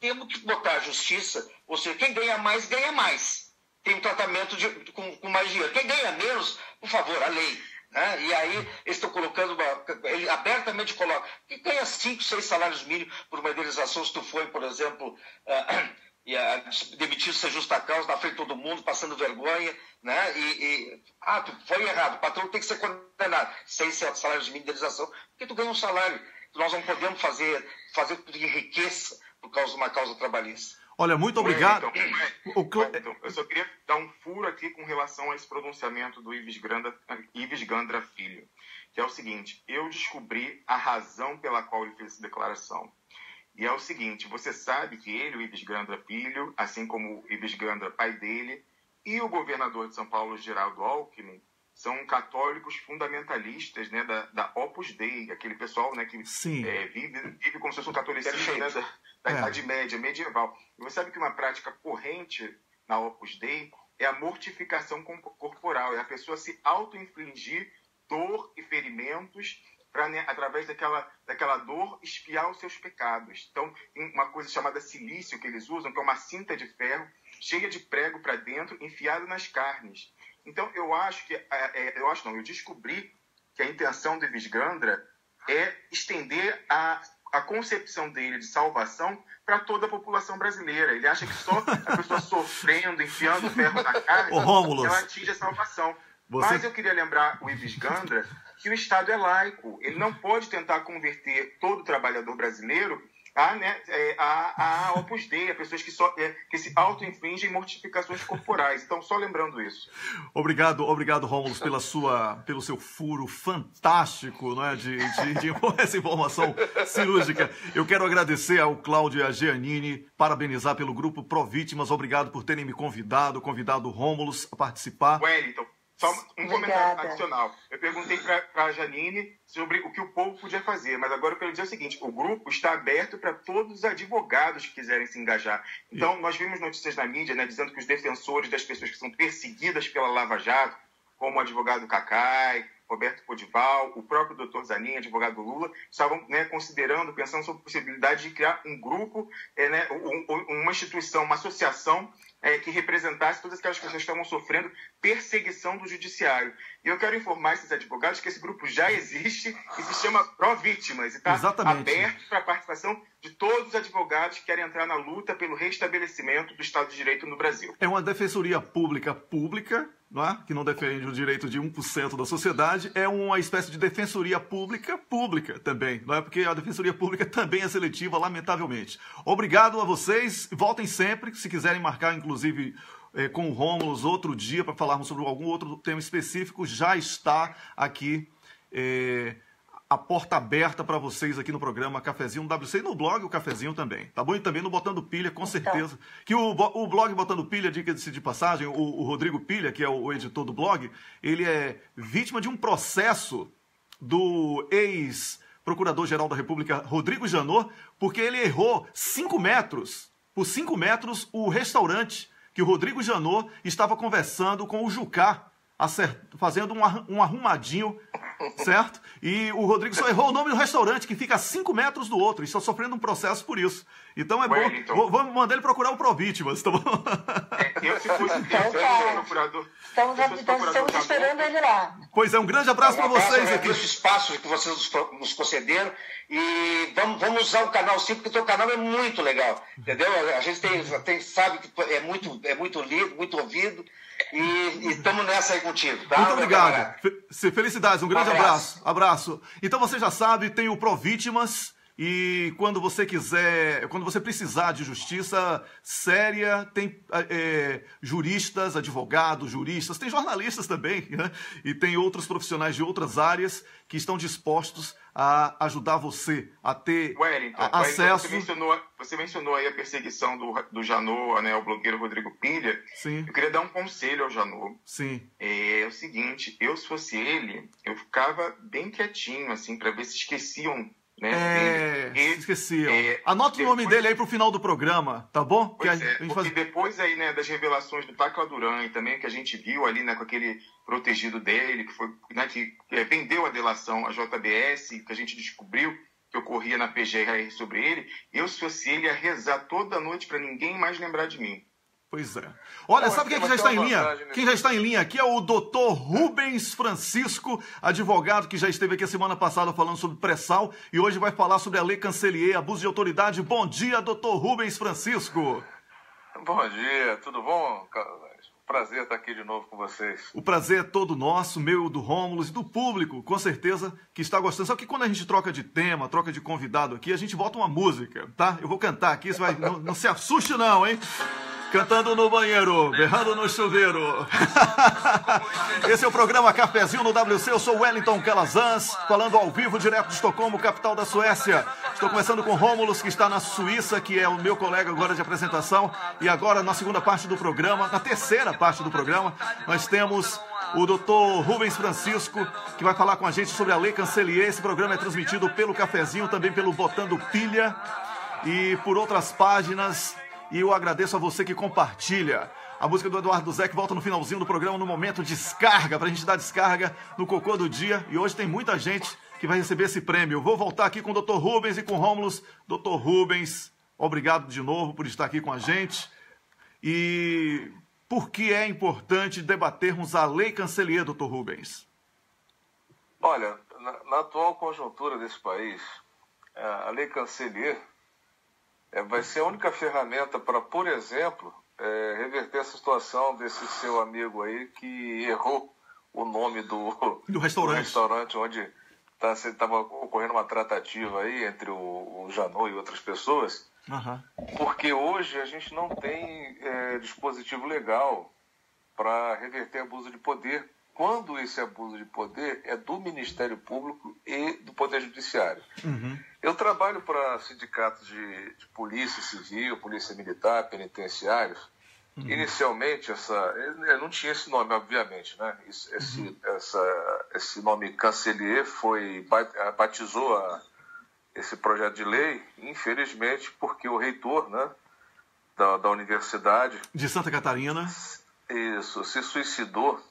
Temos que botar a justiça. Ou seja, quem ganha mais, ganha mais. Tem um tratamento com mais dinheiro. Quem ganha menos, por favor, a lei. Né? E aí eles estão colocando, ele abertamente coloca, que ganha 5, 6 salários mínimos por uma indenização, se tu foi, por exemplo, demitido sem justa causa, na frente de todo mundo, passando vergonha, né? Tu foi errado, o patrão tem que ser condenado, 6 salários mínimos de indenização, porque tu ganha um salário. Nós não podemos fazer com que enriqueça por causa de uma causa trabalhista. Olha, muito obrigado. Então, eu só queria dar um furo aqui com relação a esse pronunciamento do Ives Gandra Filho, que é o seguinte: eu descobri a razão pela qual ele fez essa declaração. E é o seguinte: você sabe que ele, o Ives Gandra Filho, assim como o Ives Gandra, pai dele, e o governador de São Paulo, Geraldo Alckmin, são católicos fundamentalistas, né, da Opus Dei, aquele pessoal, né, que vive como se fosse um catolicismo, né, da Idade Média, medieval. E você sabe que uma prática corrente na Opus Dei é a mortificação corporal, é a pessoa se auto-infligir dor e ferimentos para, né, através daquela dor, expiar os seus pecados. Então, tem uma coisa chamada cilício que eles usam, que é uma cinta de ferro cheia de prego para dentro, enfiado nas carnes. Então, eu descobri que a intenção do Ives Gandra é estender a concepção dele de salvação para toda a população brasileira. Ele acha que só a pessoa sofrendo, enfiando o ferro na carne, ela atinge a salvação. Mas eu queria lembrar o Ives Gandra que o Estado é laico. Ele não pode tentar converter todo trabalhador brasileiro a Opus Dei, a pessoas que se auto-infligem mortificações corporais. Então, só lembrando isso. Obrigado, Rômulo, pelo seu furo fantástico, né, de essa informação cirúrgica. Eu quero agradecer ao Cláudio e a Giannini, parabenizar pelo grupo Provítimas. Obrigado por terem me convidado o Rômulo a participar. Wellington, só um comentário adicional. Eu perguntei para a Janine sobre o que o povo podia fazer, mas agora eu quero dizer o seguinte: o grupo está aberto para todos os advogados que quiserem se engajar. Então, nós vimos notícias na mídia, né, dizendo que os defensores das pessoas que são perseguidas pela Lava Jato, como o advogado Cacai, Roberto Podival, o próprio Dr. Zanin, advogado do Lula, estavam, né, pensando sobre a possibilidade de criar um grupo, uma instituição, uma associação que representasse todas aquelas pessoas que estavam sofrendo perseguição do judiciário. E eu quero informar esses advogados que esse grupo já existe e se chama Provítimas, e está aberto para a participação de todos os advogados que querem entrar na luta pelo restabelecimento do Estado de Direito no Brasil. É uma defensoria pública, não é? Que não defende o direito de 1% da sociedade, é uma espécie de defensoria pública também, não é? Porque a defensoria pública também é seletiva, lamentavelmente. Obrigado a vocês, voltem sempre, se quiserem marcar, inclusive, com o Rômulo outro dia para falarmos sobre algum outro tema específico, já está aqui a porta aberta para vocês aqui no programa Cafezinho no WC e no blog o Cafezinho também, tá bom? E também no Botando Pilha, com certeza. Que o blog Botando Pilha, diga-se de passagem, o Rodrigo Pilha, que é o editor do blog, ele é vítima de um processo do ex-procurador-geral da República, Rodrigo Janot, porque ele errou 5 metros, por 5 metros, o restaurante que o Rodrigo Janot estava conversando com o Jucá, fazendo um arrumadinho, certo? E o Rodrigo só errou o nome do restaurante, que fica a 5 metros do outro, e está sofrendo um processo por isso. Então é bom. Vamos mandar ele procurar o Provítimas, tá bom? Eu, se fosse procurador. Estamos esperando ele lá. Pois é, um grande abraço para vocês aqui. Esse espaço que vocês nos concederam. E vamos usar o canal sim, porque o teu canal é muito legal. Entendeu? A gente sabe que é muito lido, muito ouvido. E estamos nessa aí contigo, tá? Muito obrigado. Felicidades, um grande abraço. Então você já sabe, tem o Provítimas, E quando você quiser, quando você precisar de justiça séria, tem juristas, advogados, juristas, tem jornalistas também, né? E tem outros profissionais de outras áreas que estão dispostos a ajudar você a ter acesso. Você mencionou aí a perseguição do Janot, né, o blogueiro Rodrigo Pilha. Sim. Eu queria dar um conselho ao Janot. Sim. É o seguinte, se fosse ele, eu ficava bem quietinho, assim, para ver se esqueciam, né? Esqueciam. Anota o nome dele aí pro final do programa, tá bom? Porque depois aí, né, das revelações do Tacla Duran e também que a gente viu ali, né, com aquele protegido dele, que foi, né, que vendeu a delação à JBS, que a gente descobriu que ocorria na PGR sobre ele, se fosse ele, ia rezar toda noite para ninguém mais lembrar de mim. Pois é. Olha, sabe quem já está em linha? Quem já está em linha aqui é o Dr. Rubens Francisco, advogado que já esteve aqui a semana passada falando sobre pré-sal e hoje vai falar sobre a Lei Cancelier, abuso de autoridade. Bom dia, Dr. Rubens Francisco. Bom dia, tudo bom? Prazer estar aqui de novo com vocês. O prazer é todo nosso, meu, do Rômulo e do público, com certeza, que está gostando. Só que quando a gente troca de tema, troca de convidado aqui, a gente bota uma música, tá? Eu vou cantar aqui, você vai... não se assuste não, hein? Cantando no banheiro, berrando no chuveiro. Esse é o programa Cafezinho no WC. Eu sou Wellington Calazans, falando ao vivo direto de Estocolmo, capital da Suécia. Estou começando com Rômulus, que está na Suíça, que é o meu colega agora de apresentação. E agora, na segunda parte do programa, na terceira parte do programa, nós temos o Dr. Rubens Francisco, que vai falar com a gente sobre a Lei Cancelier. Esse programa é transmitido pelo Cafezinho, também pelo Botando Pilha e por outras páginas. E eu agradeço a você que compartilha. A música do Eduardo Zé que volta no finalzinho do programa, no momento descarga, pra gente dar descarga no cocô do dia. E hoje tem muita gente que vai receber esse prêmio. Eu vou voltar aqui com o Dr. Rubens e com o Rômulus. Dr. Rubens, obrigado de novo por estar aqui com a gente. E por que é importante debatermos a Lei Cancelier, Dr. Rubens? Olha, na atual conjuntura desse país, a Lei Cancelier vai ser a única ferramenta para, por exemplo, reverter essa situação desse seu amigo aí que errou o nome do restaurante onde estava ocorrendo uma tratativa aí entre o Janot e outras pessoas. Uhum. Porque hoje a gente não tem dispositivo legal para reverter abuso de poder, quando esse abuso de poder é do Ministério Público e do Poder Judiciário. Uhum. Eu trabalho para sindicatos de polícia civil, polícia militar, penitenciários. Uhum. Inicialmente, não tinha esse nome, obviamente, né? Esse nome Cancelier batizou esse projeto de lei, infelizmente, porque o reitor, né, da Universidade de Santa Catarina se suicidou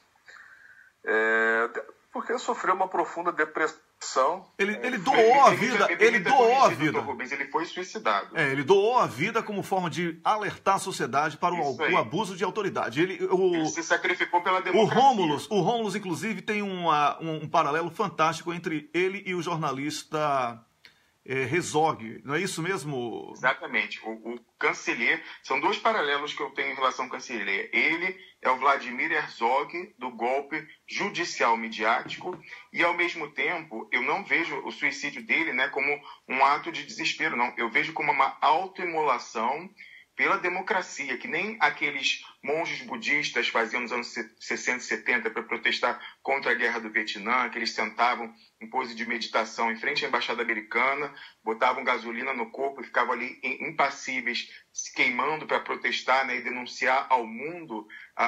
porque sofreu uma profunda depressão. Ele doou a vida. Ele doou a vida. Rubens, ele foi suicidado. Ele doou a vida como forma de alertar a sociedade para o abuso de autoridade. Ele se sacrificou pela democracia. O Rômulus, inclusive, tem um paralelo fantástico entre ele e o jornalista Herzog. Não é isso mesmo? Exatamente. O Cancelier, são dois paralelos que eu tenho em relação ao Cancelier. Ele é o Vladimir Herzog do golpe judicial midiático e, ao mesmo tempo, eu não vejo o suicídio dele, né, como um ato de desespero, não. Eu vejo como uma autoimolação pela democracia, que nem aqueles monges budistas faziam nos anos 60 e 70 para protestar contra a guerra do Vietnã, que eles sentavam em pose de meditação em frente à embaixada americana, botavam gasolina no corpo e ficavam ali impassíveis, se queimando para protestar, né, e denunciar ao mundo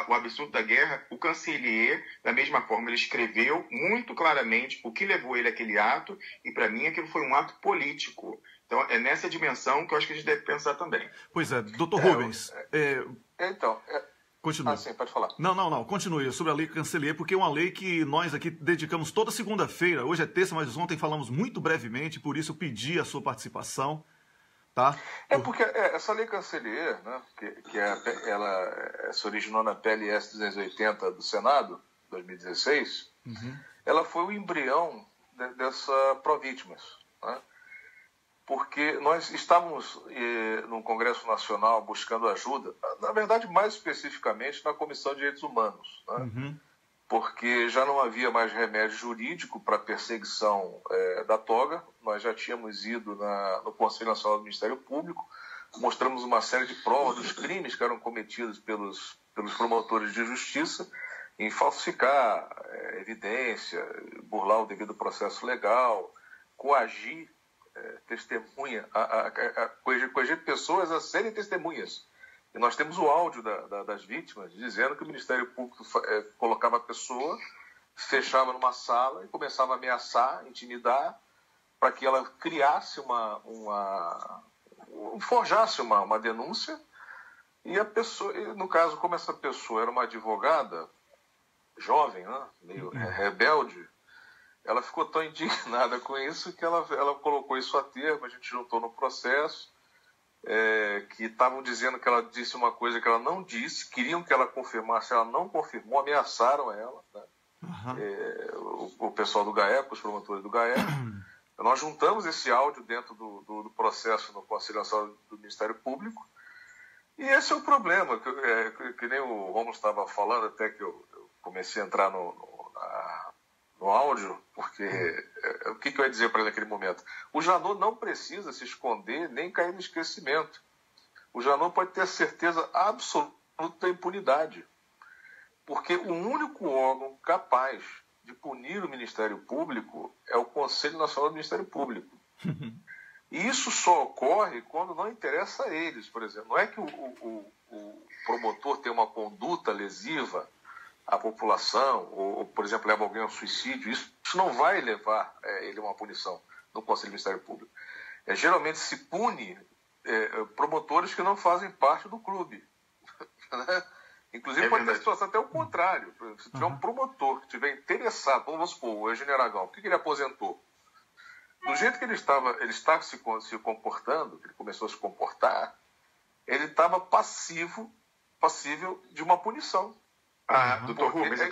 o absurdo da guerra. O Cancelier, da mesma forma, ele escreveu muito claramente o que levou ele àquele ato, e para mim aquilo foi um ato político. Então, é nessa dimensão que eu acho que a gente deve pensar também. Pois é, doutor Rubens. Continue. Sim, pode falar. Não, continue sobre a Lei Cancelier, porque é uma lei que nós aqui dedicamos toda segunda-feira. Hoje é terça, mas ontem falamos muito brevemente, por isso eu pedi a sua participação. Tá? Porque essa Lei Cancelier, né, ela se originou na PLS 280 do Senado, 2016, ela foi o embrião dessa Provítimas, né? Porque nós estávamos no Congresso Nacional buscando ajuda, na verdade, mais especificamente na Comissão de Direitos Humanos, né? porque já não havia mais remédio jurídico para perseguição da toga. Nós já tínhamos ido no Conselho Nacional do Ministério Público, mostramos uma série de provas dos crimes que eram cometidos pelos promotores de justiça em falsificar evidência, burlar o devido processo legal, coagir testemunha, coagir pessoas a serem testemunhas. E nós temos o áudio das vítimas dizendo que o Ministério Público colocava a pessoa, fechava numa sala e começava a ameaçar, intimidar, para que ela criasse forjasse uma denúncia. E a pessoa, no caso, como essa pessoa era uma advogada jovem, né, meio rebelde, ela ficou tão indignada com isso que ela colocou isso a termo. A gente juntou no processo, que estavam dizendo que ela disse uma coisa que ela não disse, queriam que ela confirmasse, ela não confirmou, ameaçaram ela, né? O pessoal do GAECO, os promotores do GAECO. Nós juntamos esse áudio dentro do processo no Conselho Nacional do Ministério Público, e esse é o problema, que nem o Romulo estava falando, até que eu comecei a entrar no áudio, porque o que eu ia dizer para ele naquele momento? O Janot não precisa se esconder nem cair no esquecimento. O Janot pode ter a certeza absoluta da impunidade, porque o único órgão capaz de punir o Ministério Público é o Conselho Nacional do Ministério Público. E isso só ocorre quando não interessa a eles, por exemplo. Não é que o promotor tem uma conduta lesiva à população, ou, por exemplo, leva alguém ao suicídio. Isso não vai levar ele a uma punição no Conselho do Ministério Público. Geralmente se pune promotores que não fazem parte do clube. Né? Inclusive pode ter situação até o contrário. Se tiver um promotor que estiver interessado, vamos supor, o Eugênio Aragão, por que ele aposentou? Do jeito que ele estava se comportando, que ele começou a se comportar, ele estava passível de uma punição. Doutor Rubens, eu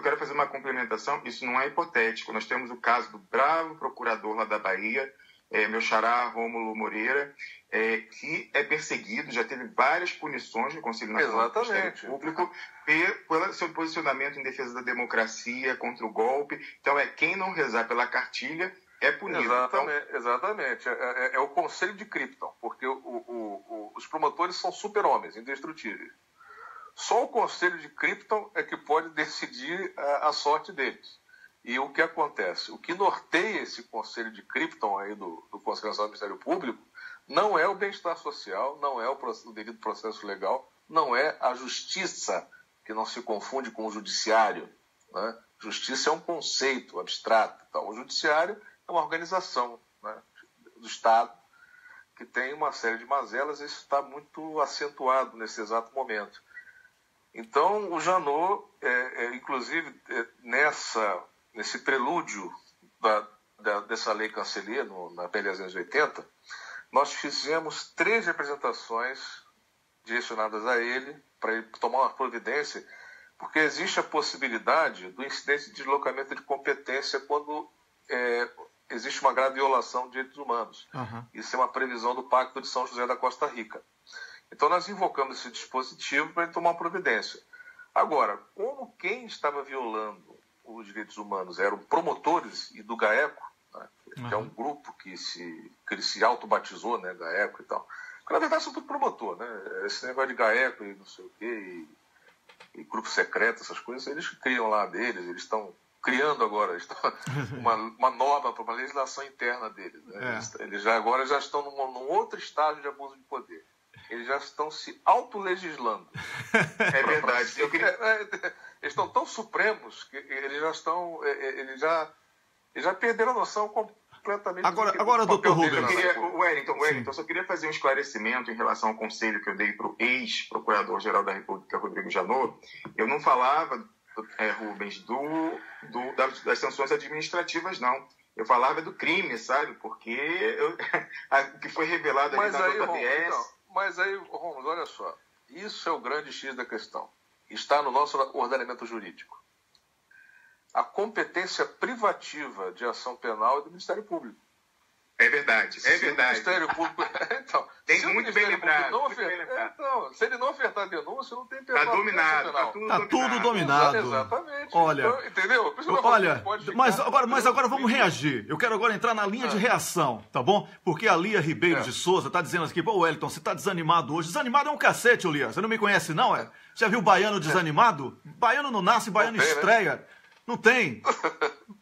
quero fazer uma complementação. Isso não é hipotético. Nós temos o caso do bravo procurador lá da Bahia, meu xará Rômulo Moreira, que é perseguido, já teve várias punições no Conselho Nacional do Ministério Público pelo seu posicionamento em defesa da democracia, contra o golpe. Então, quem não rezar pela cartilha é punido. Exatamente. É o Conselho de Krypton, porque os promotores são super-homens, indestrutíveis. Só o Conselho de Krypton é que pode decidir a sorte deles. E o que acontece? O que norteia esse Conselho de Krypton aí do Conselho Nacional do Ministério Público não é o bem-estar social, não é o devido processo legal, não é a justiça, que não se confunde com o judiciário. Né? Justiça é um conceito abstrato. Então, o judiciário é uma organização, né, do Estado que tem uma série de mazelas, e isso está muito acentuado nesse exato momento. Então, o Janot, inclusive, nesse prelúdio dessa lei Cancelier, na PL 280, nós fizemos 3 representações direcionadas a ele, para ele tomar uma providência, porque existe a possibilidade do incidente de deslocamento de competência quando existe uma grave violação de direitos humanos. Isso é uma previsão do Pacto de São José da Costa Rica. Então, nós invocamos esse dispositivo para ele tomar uma providência. Agora, como quem estava violando os direitos humanos eram promotores e do GAECO, né, que é um grupo que ele se autobatizou, né, GAECO e tal, porque, na verdade, são tudo promotor, né? Esse negócio de GAECO e não sei o quê, e grupo secreto, essas coisas, eles criam lá deles, eles estão criando agora uma nova, uma legislação interna deles. Né? Eles agora já estão num outro estágio de abuso de poder. Eles já estão se autolegislando. É verdade. Eles estão tão supremos que eles já perderam a noção completamente. Agora doutor Rubens. Wellington, só queria fazer um esclarecimento em relação ao conselho que eu dei para o ex-procurador-geral da República, Rodrigo Janot. Eu não falava, Rubens, das sanções administrativas, não. Eu falava do crime, sabe? Porque o que foi revelado ali na JBS... Mas aí, Romulo, olha só. Isso é o grande X da questão. Está no nosso ordenamento jurídico. A competência privativa de ação penal é do Ministério Público. É verdade, é verdade. Se o Ministério Público... Então, tem muito bem lembrado. Então, se ele não ofertar denúncia, não tem Está dominado, está tudo dominado. Exatamente. Olha, então, entendeu? Olha, mas agora vamos reagir. Eu quero agora entrar na linha de reação, tá bom? Porque a Lia Ribeiro de Souza está dizendo aqui, pô, Wellington, você está desanimado hoje. Desanimado é um cacete, ô Lia. Você não me conhece, não, é? Já viu baiano desanimado? Baiano não nasce, baiano estreia. Né? Não tem.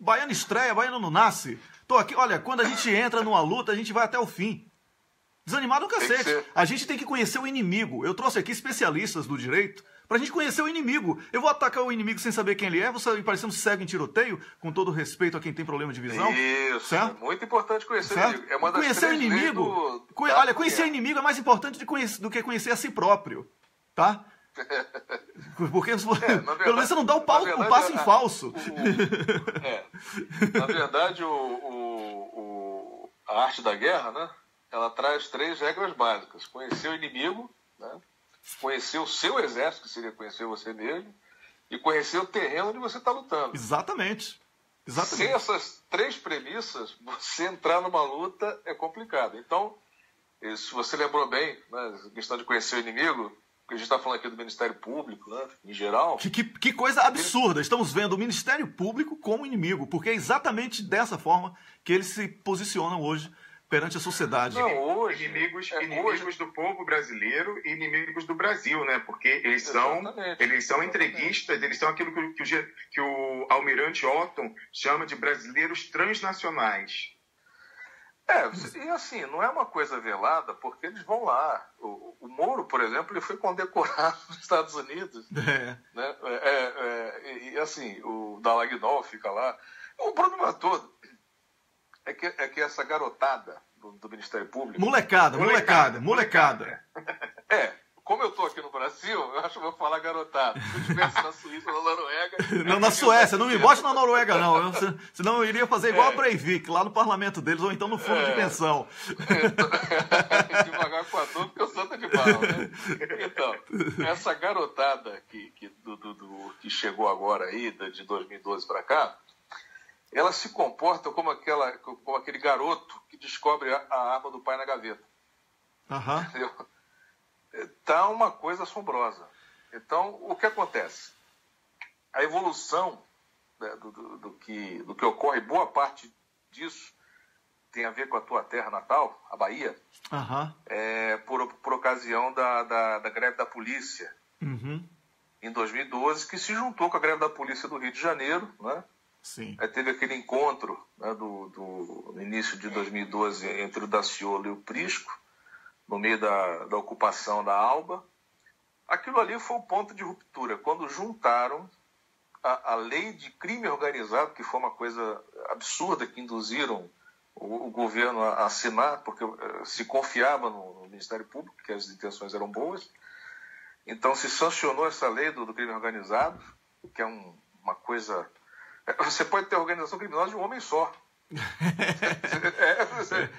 Baiano estreia, baiano não nasce. Tô aqui, olha, quando a gente entra numa luta, a gente vai até o fim. Desanimado é um cacete. A gente tem que conhecer o inimigo. Eu trouxe aqui especialistas do direito pra gente conhecer o inimigo. Eu vou atacar o inimigo sem saber quem ele é, você parecendo cego em tiroteio, com todo respeito a quem tem problema de visão. Isso, certo? É muito importante conhecer o inimigo. É uma das conhecer o inimigo. Olha, conhecer o inimigo é mais importante do que conhecer a si próprio. Tá? Porque verdade, pelo menos você não dá o passo em falso. Na verdade, a arte da guerra, né? Ela traz 3 regras básicas. Conhecer o inimigo, né? Conhecer o seu exército, que seria conhecer você mesmo, e conhecer o terreno onde você está lutando. Exatamente. Sem essas 3 premissas, você entrar numa luta é complicado. Então, se você lembrou bem, né, a questão de conhecer o inimigo, porque a gente está falando aqui do Ministério Público, né, em geral... Que coisa absurda. Estamos vendo o Ministério Público como inimigo, porque é exatamente dessa forma que eles se posicionam hoje perante a sociedade. Não, hoje, inimigos do povo brasileiro e inimigos do Brasil, né? Porque eles são entreguistas, eles são aquilo que o almirante Otton chama de brasileiros transnacionais. E assim, não é uma coisa velada, porque eles vão lá. O Moro, por exemplo, ele foi condecorado nos Estados Unidos. Né? E assim, o Dallagnol fica lá. O problema todo é que essa garotada do Ministério Público... Molecada. Como eu estou aqui no Brasil, eu acho que eu vou falar garotada. Se eu estivesse na Suíça ou na Noruega... Não, na Suécia, não me bote na Noruega, não. Senão eu iria fazer igual a Breivik, lá no parlamento deles, ou então no fundo de pensão. Devagar com a dor, porque eu sou de bala, né? Então, essa garotada que chegou agora aí, de 2012 para cá, ela se comporta como aquele garoto que descobre a arma do pai na gaveta. Entendeu? Tá uma coisa assombrosa. Então, o que acontece? A evolução, né, do que ocorre, boa parte disso tem a ver com a tua terra natal, a Bahia, por ocasião da greve da polícia em 2012, que se juntou com a greve da polícia do Rio de Janeiro, né? Sim. Aí teve aquele encontro, né, no início de 2012 entre o Daciolo e o Prisco, no meio da ocupação da Alba. Aquilo ali foi o ponto de ruptura, quando juntaram a lei de crime organizado, que foi uma coisa absurda, que induziram o governo a assinar, porque se confiava no Ministério Público, que as intenções eram boas. Então se sancionou essa lei do crime organizado, que é uma coisa... Você pode ter organização criminosa de um homem só.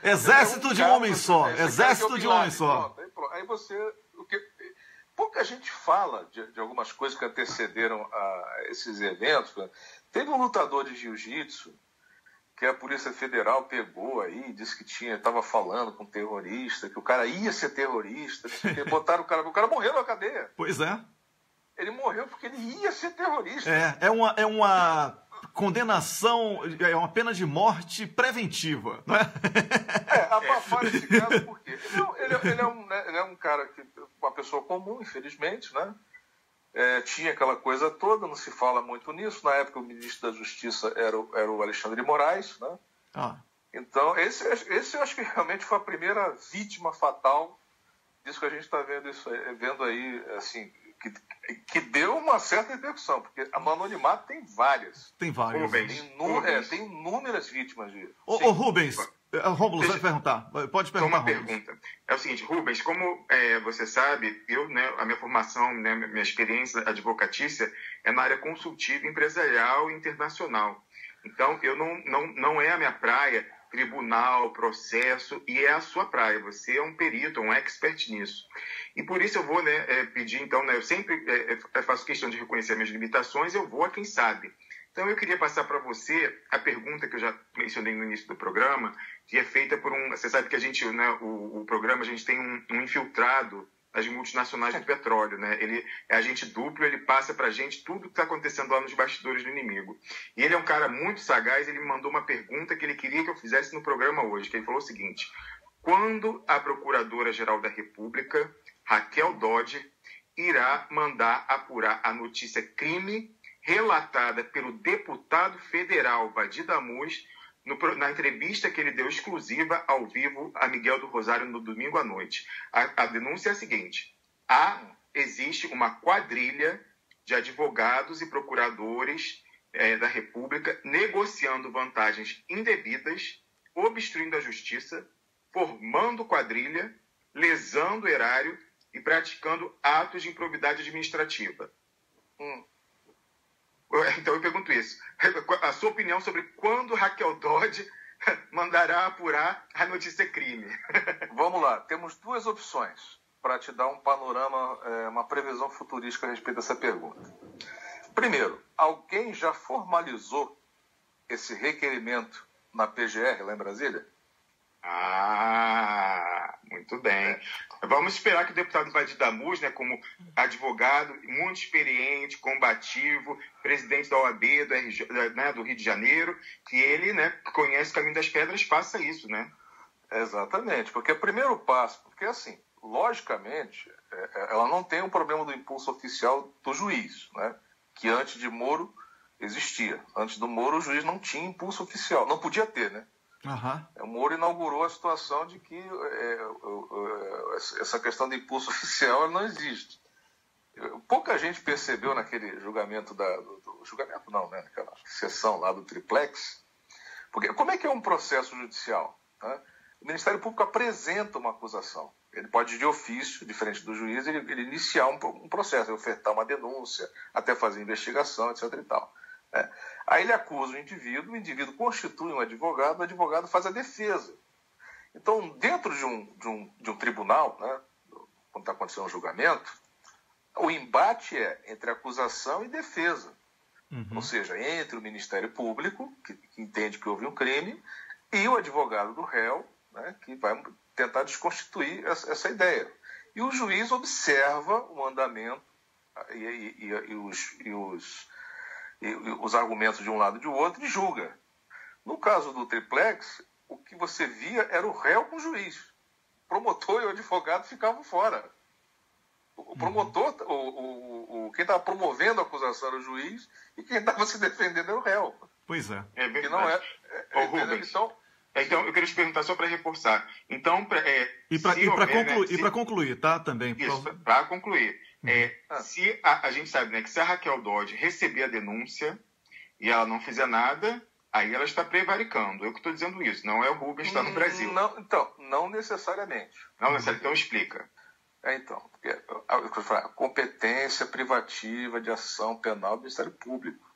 Exército de um homem só. Exército de um homem só. Aí você... Pouca gente fala de algumas coisas que antecederam a esses eventos. Teve um lutador de jiu-jitsu que a Polícia Federal pegou aí, disse que estava falando com um terrorista, que o cara ia ser terrorista, botaram o cara morreu na cadeia. Pois é. Ele morreu porque ele ia ser terrorista. É uma condenação, é uma pena de morte preventiva, não é? Abafar esse caso porque ele é um cara, uma pessoa comum, infelizmente, né? Tinha aquela coisa toda, não se fala muito nisso. Na época o ministro da Justiça era o Alexandre de Moraes, né? Então esse eu acho que realmente foi a primeira vítima fatal disso que a gente está vendo aí, assim, que deu uma certa repercussão, porque no anonimato tem várias. Tem várias. Tem inúmeras vítimas de... Ô Rubens, Rômulo, você vai perguntar. Pode perguntar, uma pergunta. É o seguinte, Rubens, como você sabe, a minha formação, né, minha experiência advocatícia é na área consultiva, empresarial e internacional. Então, não é a minha praia tribunal, processo, e é a sua praia. Você é um perito, um expert nisso. E por isso eu vou pedir, então, eu sempre faço questão de reconhecer minhas limitações, eu vou a quem sabe. Então, eu queria passar para você a pergunta que eu já mencionei no início do programa, que é feita por um... Você sabe que a gente, né, o programa, a gente tem um infiltrado das multinacionais do petróleo, né? Ele é agente duplo, ele passa para a gente tudo que está acontecendo lá nos bastidores do inimigo. E ele é um cara muito sagaz, ele me mandou uma pergunta que ele queria que eu fizesse no programa hoje, que ele falou o seguinte: quando a Procuradora-Geral da República, Raquel Dodge, irá mandar apurar a notícia crime relatada pelo deputado federal Vadir Damus na entrevista que ele deu exclusiva ao vivo a Miguel do Rosário no domingo à noite? A denúncia é a seguinte: existe uma quadrilha de advogados e procuradores da República negociando vantagens indevidas, obstruindo a justiça, formando quadrilha, lesando o erário e praticando atos de improbidade administrativa. Então eu pergunto isso. A sua opinião sobre quando Raquel Dodge mandará apurar a notícia crime? Vamos lá, temos duas opções para te dar um panorama, uma previsão futurística a respeito dessa pergunta. Primeiro, alguém já formalizou esse requerimento na PGR lá em Brasília? Muito bem. Vamos esperar que o deputado Vadir Damus, né, como advogado muito experiente, combativo, presidente da OAB do Rio de Janeiro, que ele, né, conhece o caminho das pedras, faça isso, né? Exatamente, porque o primeiro passo, porque assim, logicamente, ela não tem um problema do impulso oficial do juiz, né, que antes de Moro existia. Antes do Moro o juiz não tinha impulso oficial, não podia ter, né? O Moro inaugurou a situação de que essa questão de impulso oficial não existe. Pouca gente percebeu naquele julgamento julgamento não, né? Naquela sessão lá do triplex. Porque como é que é um processo judicial? Né? O Ministério Público apresenta uma acusação. Ele pode, de ofício, diferente do juiz, ele iniciar um processo, ofertar uma denúncia, até fazer investigação, etc. e tal. Aí ele acusa o indivíduo constitui um advogado, o advogado faz a defesa. Então, dentro de um tribunal, né, quando está acontecendo um julgamento, o embate é entre acusação e defesa. Ou seja, entre o Ministério Público, que entende que houve um crime, e o advogado do réu, né, que vai tentar desconstituir essa ideia. E o juiz observa o andamento e os argumentos de um lado e de outro e julga. No caso do triplex, o que você via era o réu com o juiz. O promotor e o advogado ficavam fora. O promotor, quem estava promovendo a acusação era o juiz e quem estava se defendendo era o réu. Pois é. É verdade. Que não é, Rubens, então, eu queria te perguntar só para reforçar. Então, para concluir, tá? Também. Isso, para concluir. Se a gente sabe, né, que se a Raquel Dodge receber a denúncia e ela não fizer nada, aí ela está prevaricando. Eu que estou dizendo isso, não é o Rubens que está no Brasil. Não necessariamente. Não necessariamente, então explica. Porque a competência privativa de ação penal do Ministério Público.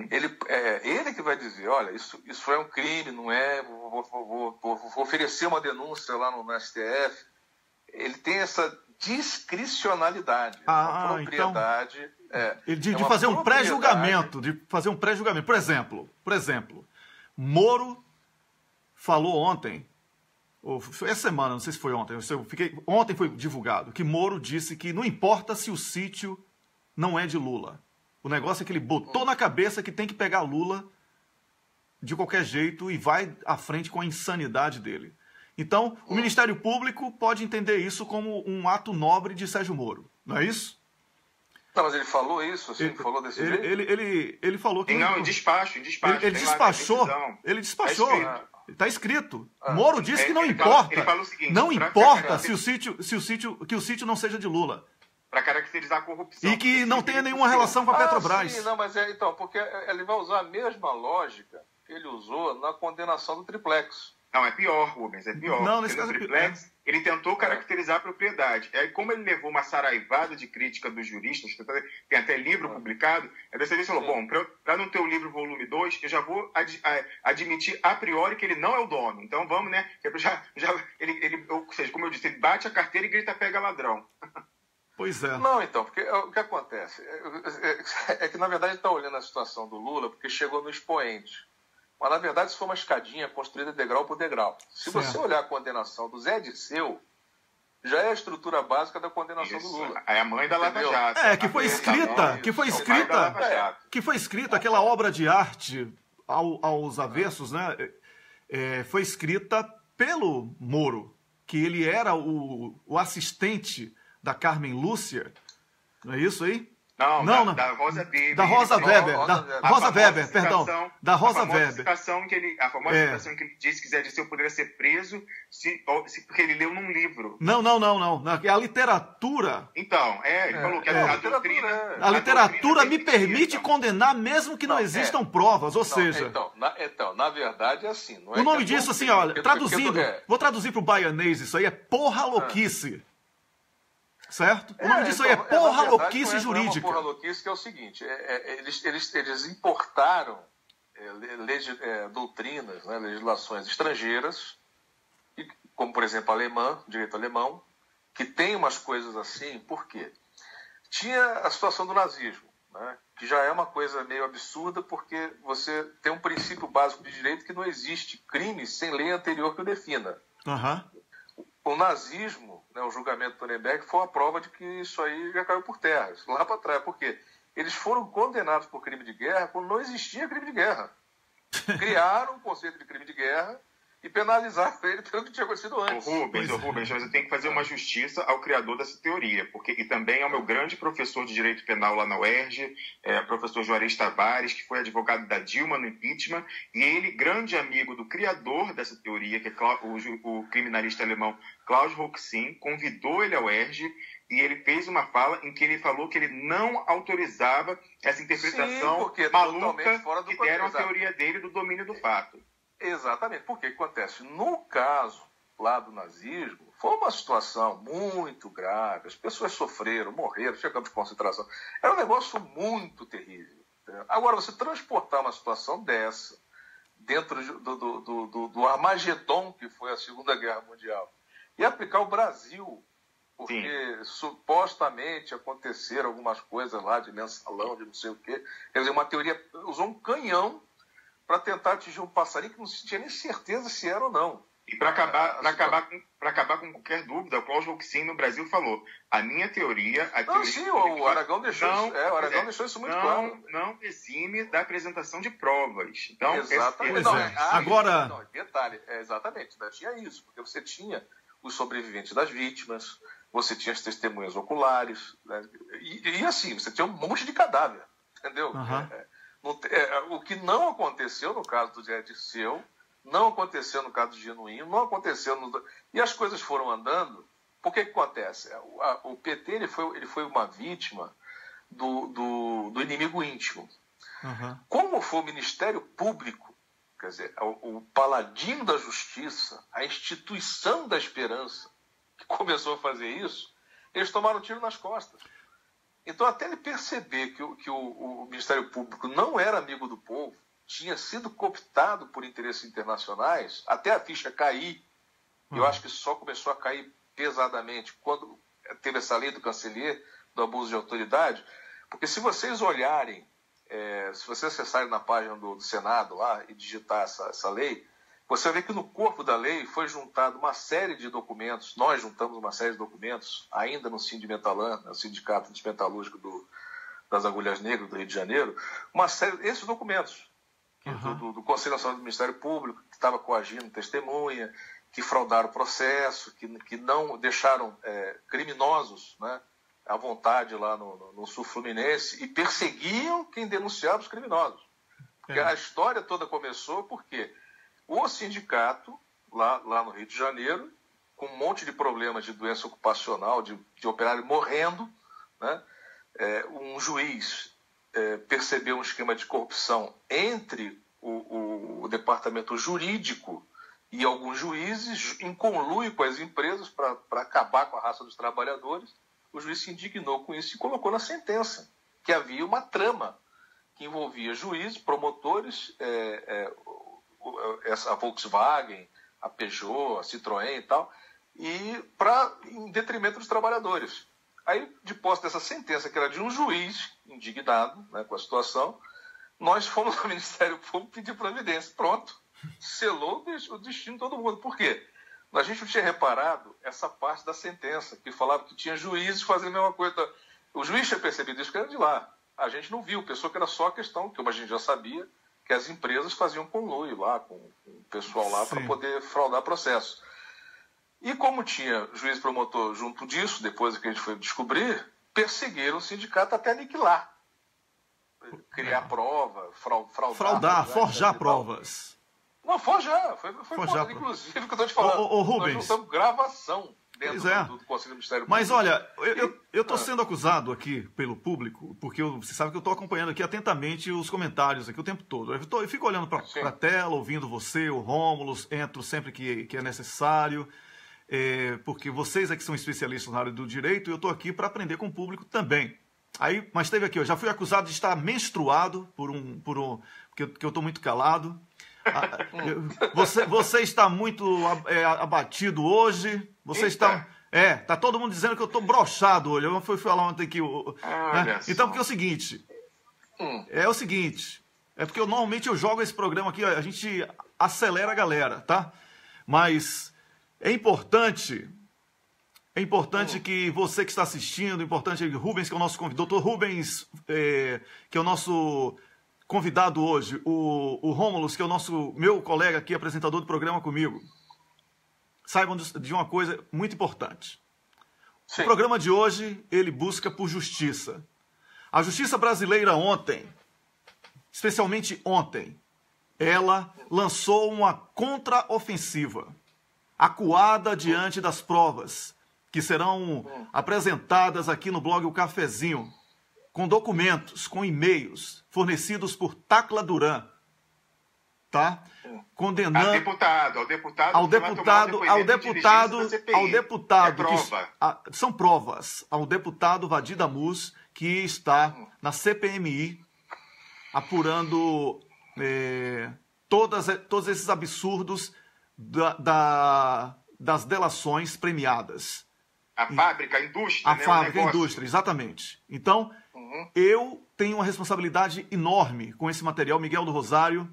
Ele que vai dizer, olha, isso é um crime, não é, vou oferecer uma denúncia lá no STF. Ele tem essa discricionalidade, a propriedade. De fazer um pré-julgamento, Por exemplo, Moro falou ontem, ou foi essa semana, não sei se foi ontem, ontem foi divulgado, que Moro disse que não importa se o sítio não é de Lula. O negócio é que ele botou na cabeça que tem que pegar Lula de qualquer jeito e vai à frente com a insanidade dele. Então, o Ministério Público pode entender isso como um ato nobre de Sérgio Moro, não é isso? Não, mas ele falou isso, assim, falou desse jeito? Ele falou que... Não, em despacho. Ele despachou. Está escrito. Moro disse que não importa. Ele fala o seguinte, não importa se o sítio não seja de Lula. Para caracterizar a corrupção. E que não tenha nenhuma relação com a Petrobras. Sim, não, mas porque ele vai usar a mesma lógica que ele usou na condenação do triplex. Não, é pior, Rubens, é pior. Não, nesse caso no triplex, ele tentou caracterizar a propriedade. Aí, como ele levou uma saraivada de crítica dos juristas, tem até livro publicado, aí dessa vez falou, bom, para não ter o livro volume 2, eu já vou admitir a priori que ele não é o dono. Então vamos, né? Ou seja, como eu disse, ele bate a carteira e grita pega ladrão. Pois é. Não, então, porque o que acontece é que, na verdade, está olhando a situação do Lula porque chegou no expoente. Mas, na verdade, isso foi uma escadinha construída degrau por degrau. Se você olhar a condenação do Zé Dirceu, já é a estrutura básica da condenação do Lula. É a mãe da Lava Jato. Que foi escrita aquela obra de arte aos avessos, né? Foi escrita pelo Moro, que ele era o assistente da Carmen Lúcia, não é isso aí? Não, da Rosa Weber. Da Rosa Weber, Da Rosa Weber. A famosa citação que ele disse que Zé Dirceu poderia ser preso porque ele leu num livro. Não. É a literatura. Então, ele falou que a doutrina... A literatura me permite condenar mesmo que não existam provas, ou seja... Então, na verdade é assim. Não o nome disso, assim, olha, traduzindo, vou traduzir para o baianês isso aí, é porra louquice. Certo? O nome disso aí é porra louquice jurídica. É uma porra louquice que é o seguinte, eles importaram doutrinas, né, legislações estrangeiras, como, por exemplo, direito alemão, que tem umas coisas assim, por quê? Tinha a situação do nazismo, né, que já é uma coisa meio absurda, porque você tem um princípio básico de direito que não existe crime sem lei anterior que o defina. O nazismo, né, o julgamento do Nuremberg, foi uma prova de que isso aí já caiu por terra, lá para trás. Por quê? Eles foram condenados por crime de guerra quando não existia crime de guerra. Criaram o conceito de crime de guerra e penalizaram ele pelo que tinha acontecido antes. Rubens, mas eu tenho que fazer uma justiça ao criador dessa teoria, e também ao meu grande professor de Direito Penal lá na UERJ, professor Juarez Tavares, que foi advogado da Dilma no impeachment, e ele, grande amigo do criador dessa teoria, que é o criminalista alemão Klaus Roxin, convidou ele ao UERJ, e ele fez uma fala em que ele falou que ele não autorizava essa interpretação maluca que deram a teoria dele do domínio do fato. Exatamente. Porque o que acontece? No caso lá do nazismo, foi uma situação muito grave. As pessoas sofreram, morreram, tinha campos de concentração. Era um negócio muito terrível. Entendeu? Agora, você transportar uma situação dessa dentro do Armagedon, que foi a Segunda Guerra Mundial, e aplicar o Brasil, porque supostamente aconteceram algumas coisas lá de mensalão, de não sei o quê. Quer dizer, uma teoria usou um canhão para tentar atingir um passarinho que não se tinha nem certeza se era ou não. E para acabar com qualquer dúvida, o Klaus Roxin no Brasil falou: a minha teoria... o Aragão deixou isso muito claro. Não exime da apresentação de provas. Então, exatamente. Agora... detalhe, exatamente, tinha isso, porque você tinha os sobreviventes das vítimas, você tinha as testemunhas oculares, né? E assim, você tinha um monte de cadáver, entendeu? O que não aconteceu no caso do Zé Dirceu, não aconteceu no caso do Genuíno, não aconteceu e as coisas foram andando. Por que acontece? O PT ele foi uma vítima do inimigo íntimo. Como foi o Ministério Público, quer dizer, o paladino da justiça, a instituição da esperança, que começou a fazer isso, eles tomaram um tiro nas costas. Então, até ele perceber que o Ministério Público não era amigo do povo, tinha sido cooptado por interesses internacionais, até a ficha cair, eu acho que só começou a cair pesadamente quando teve essa lei do Canceller, do abuso de autoridade, porque se vocês olharem, se vocês acessarem na página do Senado lá e digitar essa lei, você vai ver que no corpo da lei foi juntado uma série de documentos, nós juntamos uma série de documentos, ainda no Sindimetalan, o Sindicato Metalúrgico das Agulhas Negras do Rio de Janeiro, uma série desses documentos, do Conselho Nacional do Ministério Público, que estava coagindo testemunha, que fraudaram o processo, que não deixaram criminosos, né, à vontade lá no Sul Fluminense e perseguiam quem denunciava os criminosos. Porque a história toda começou porque o sindicato, lá no Rio de Janeiro, com um monte de problemas de doença ocupacional, de operário morrendo, né, um juiz percebeu um esquema de corrupção entre o departamento jurídico e alguns juízes, em conluio com as empresas para acabar com a raça dos trabalhadores. O juiz se indignou com isso e colocou na sentença que havia uma trama que envolvia juízes, promotores, a Volkswagen, a Peugeot, a Citroën e tal, em detrimento dos trabalhadores. Aí, de posse dessa sentença, que era de um juiz indignado, né, com a situação, nós fomos ao Ministério Público pedir providência. Pronto. Selou o destino de todo mundo. Por quê? A gente não tinha reparado essa parte da sentença, que falava que tinha juízes fazendo a mesma coisa. O juiz tinha percebido isso, que era de lá. A gente não viu, pensou que era só a questão, que a gente já sabia, que as empresas faziam conluio lá, com o pessoal lá, para poder fraudar processo. E como tinha juiz e promotor junto disso, depois que a gente foi descobrir, perseguiram o sindicato até aniquilar. Criar prova, fraudar, forjar provas. Não, forjar. Foi inclusive, o que eu estou te falando. Ô, Rubens. Nós juntamos gravação dentro do Conselho do Ministério Público. Mas olha, eu estou sendo acusado aqui pelo público, porque você sabe que eu estou acompanhando aqui atentamente os comentários aqui o tempo todo. Eu fico olhando para a tela, ouvindo você, o Rômulo, entro sempre que é necessário, porque vocês é que são especialistas na área do direito e eu estou aqui para aprender com o público também. Mas teve aqui, eu já fui acusado de estar menstruado porque eu estou muito calado. Você está muito abatido hoje. Você está. Tá todo mundo dizendo que eu estou broxado hoje. Eu fui falar ontem que. Então, porque é o seguinte. É porque normalmente eu jogo esse programa aqui, a gente acelera a galera, tá? Mas é importante que você que está assistindo, Rubens, que é o nosso convidado, Dr. Rubens, que é o nosso convidado hoje, o Rômulo, que é meu colega aqui, apresentador do programa comigo, saibam de uma coisa muito importante. Sim. O programa de hoje, ele busca por justiça. A justiça brasileira ontem, especialmente ontem, ela lançou uma contraofensiva, acuada diante das provas que serão apresentadas aqui no blog O Cafezinho, com documentos, com e-mails fornecidos por Tacla Duran, tá? Condenando ao deputado Vadir Damus, que está na CPMI apurando todos esses absurdos das delações premiadas. A fábrica, a indústria, né? A indústria, exatamente. Então, eu tenho uma responsabilidade enorme com esse material. Miguel do Rosário,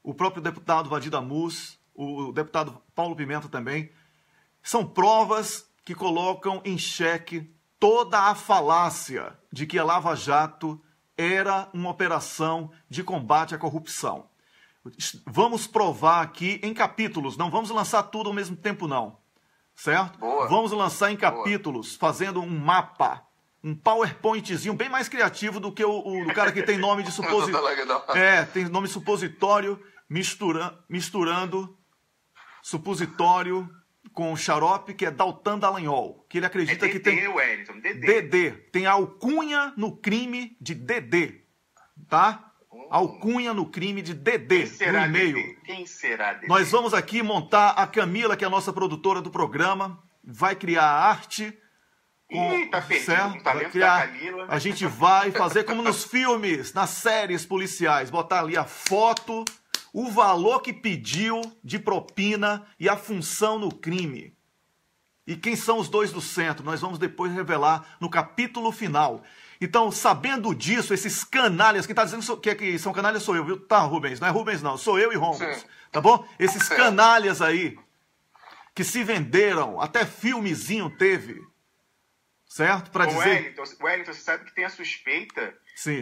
o próprio deputado Vadir Damus, o deputado Paulo Pimenta também. São provas que colocam em xeque toda a falácia de que a Lava Jato era uma operação de combate à corrupção. Vamos provar aqui em capítulos, não vamos lançar tudo ao mesmo tempo, não. Certo? Boa. Vamos lançar em capítulos, fazendo um mapa, um PowerPointzinho bem mais criativo do que o cara que tem nome de supositório. Tem nome supositório, misturando supositório com xarope, que é Daltan Dallagnol, que ele acredita que tem... Wellington, DD. Tem a alcunha no crime de DD, tá? Alcunha no crime de DD, no e-mail. Quem será DD? Nós vamos aqui montar a Camila, que é a nossa produtora do programa, vai criar arte. Talento da Camila. A gente vai fazer como nos filmes, nas séries policiais, botar ali a foto, o valor que pediu de propina e a função no crime. E quem são os dois do centro? Nós vamos depois revelar no capítulo final. Então, sabendo disso, esses canalhas, quem está dizendo que são canalhas sou eu, viu? Tá, Rubens, não é Rubens não, sou eu e Rômulo, tá bom? Esses canalhas aí, que se venderam, até filmezinho teve, certo? Para dizer... Wellington, você sabe que tem a suspeita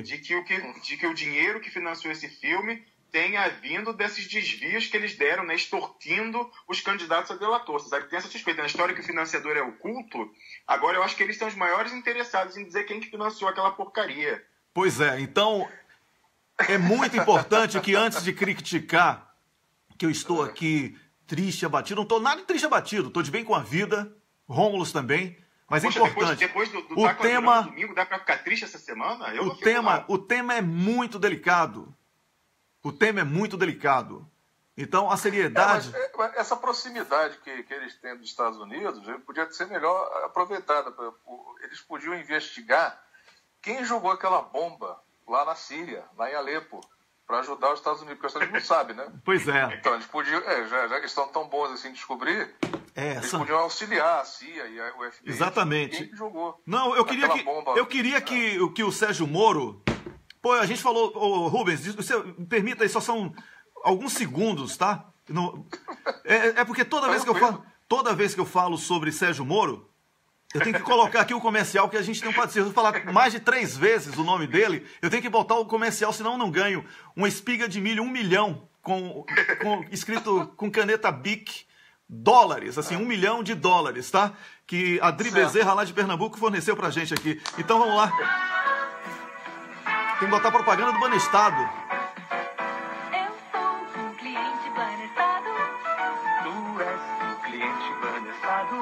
de que o dinheiro que financiou esse filme tenha vindo desses desvios que eles deram, né, extorquindo os candidatos a delator. Você sabe que tem essa suspeita. Na história que o financiador é oculto, agora eu acho que eles são os maiores interessados em dizer quem que financiou aquela porcaria. Pois é, então é muito importante que antes de criticar que eu estou aqui triste, abatido, não estou nada triste, abatido, estou de bem com a vida, Rômulo também, mas é importante. Depois do tema no domingo, dá para ficar triste essa semana? O tema é muito delicado. O tema é muito delicado. Então, a seriedade... essa proximidade que eles têm dos Estados Unidos podia ser melhor aproveitada. Eles podiam investigar quem jogou aquela bomba lá na Síria, lá em Alepo, para ajudar os Estados Unidos, porque os Estados Unidos não sabem, né? Pois é. Então, eles podiam... já que estão tão bons assim de descobrir, Eles podiam auxiliar a CIA e o FBI. Exatamente. Quem jogou? Não, eu queria que o Sérgio Moro... Pô, a gente falou... Rubens, você me permita aí, só são alguns segundos, tá? É porque toda vez que eu falo sobre Sérgio Moro, eu tenho que colocar aqui o comercial que a gente tem um parceiro. Se eu falar mais de 3 vezes o nome dele, eu tenho que botar o comercial, senão eu não ganho. Uma espiga de milho, 1 milhão, escrito com caneta Bic, dólares, assim, $1 milhão, tá? Que a Adri Bezerra, lá de Pernambuco, forneceu pra gente aqui. Então vamos lá. Tem que botar propaganda do Banestado. Eu sou um cliente Banestado. Tu és um cliente Banestado.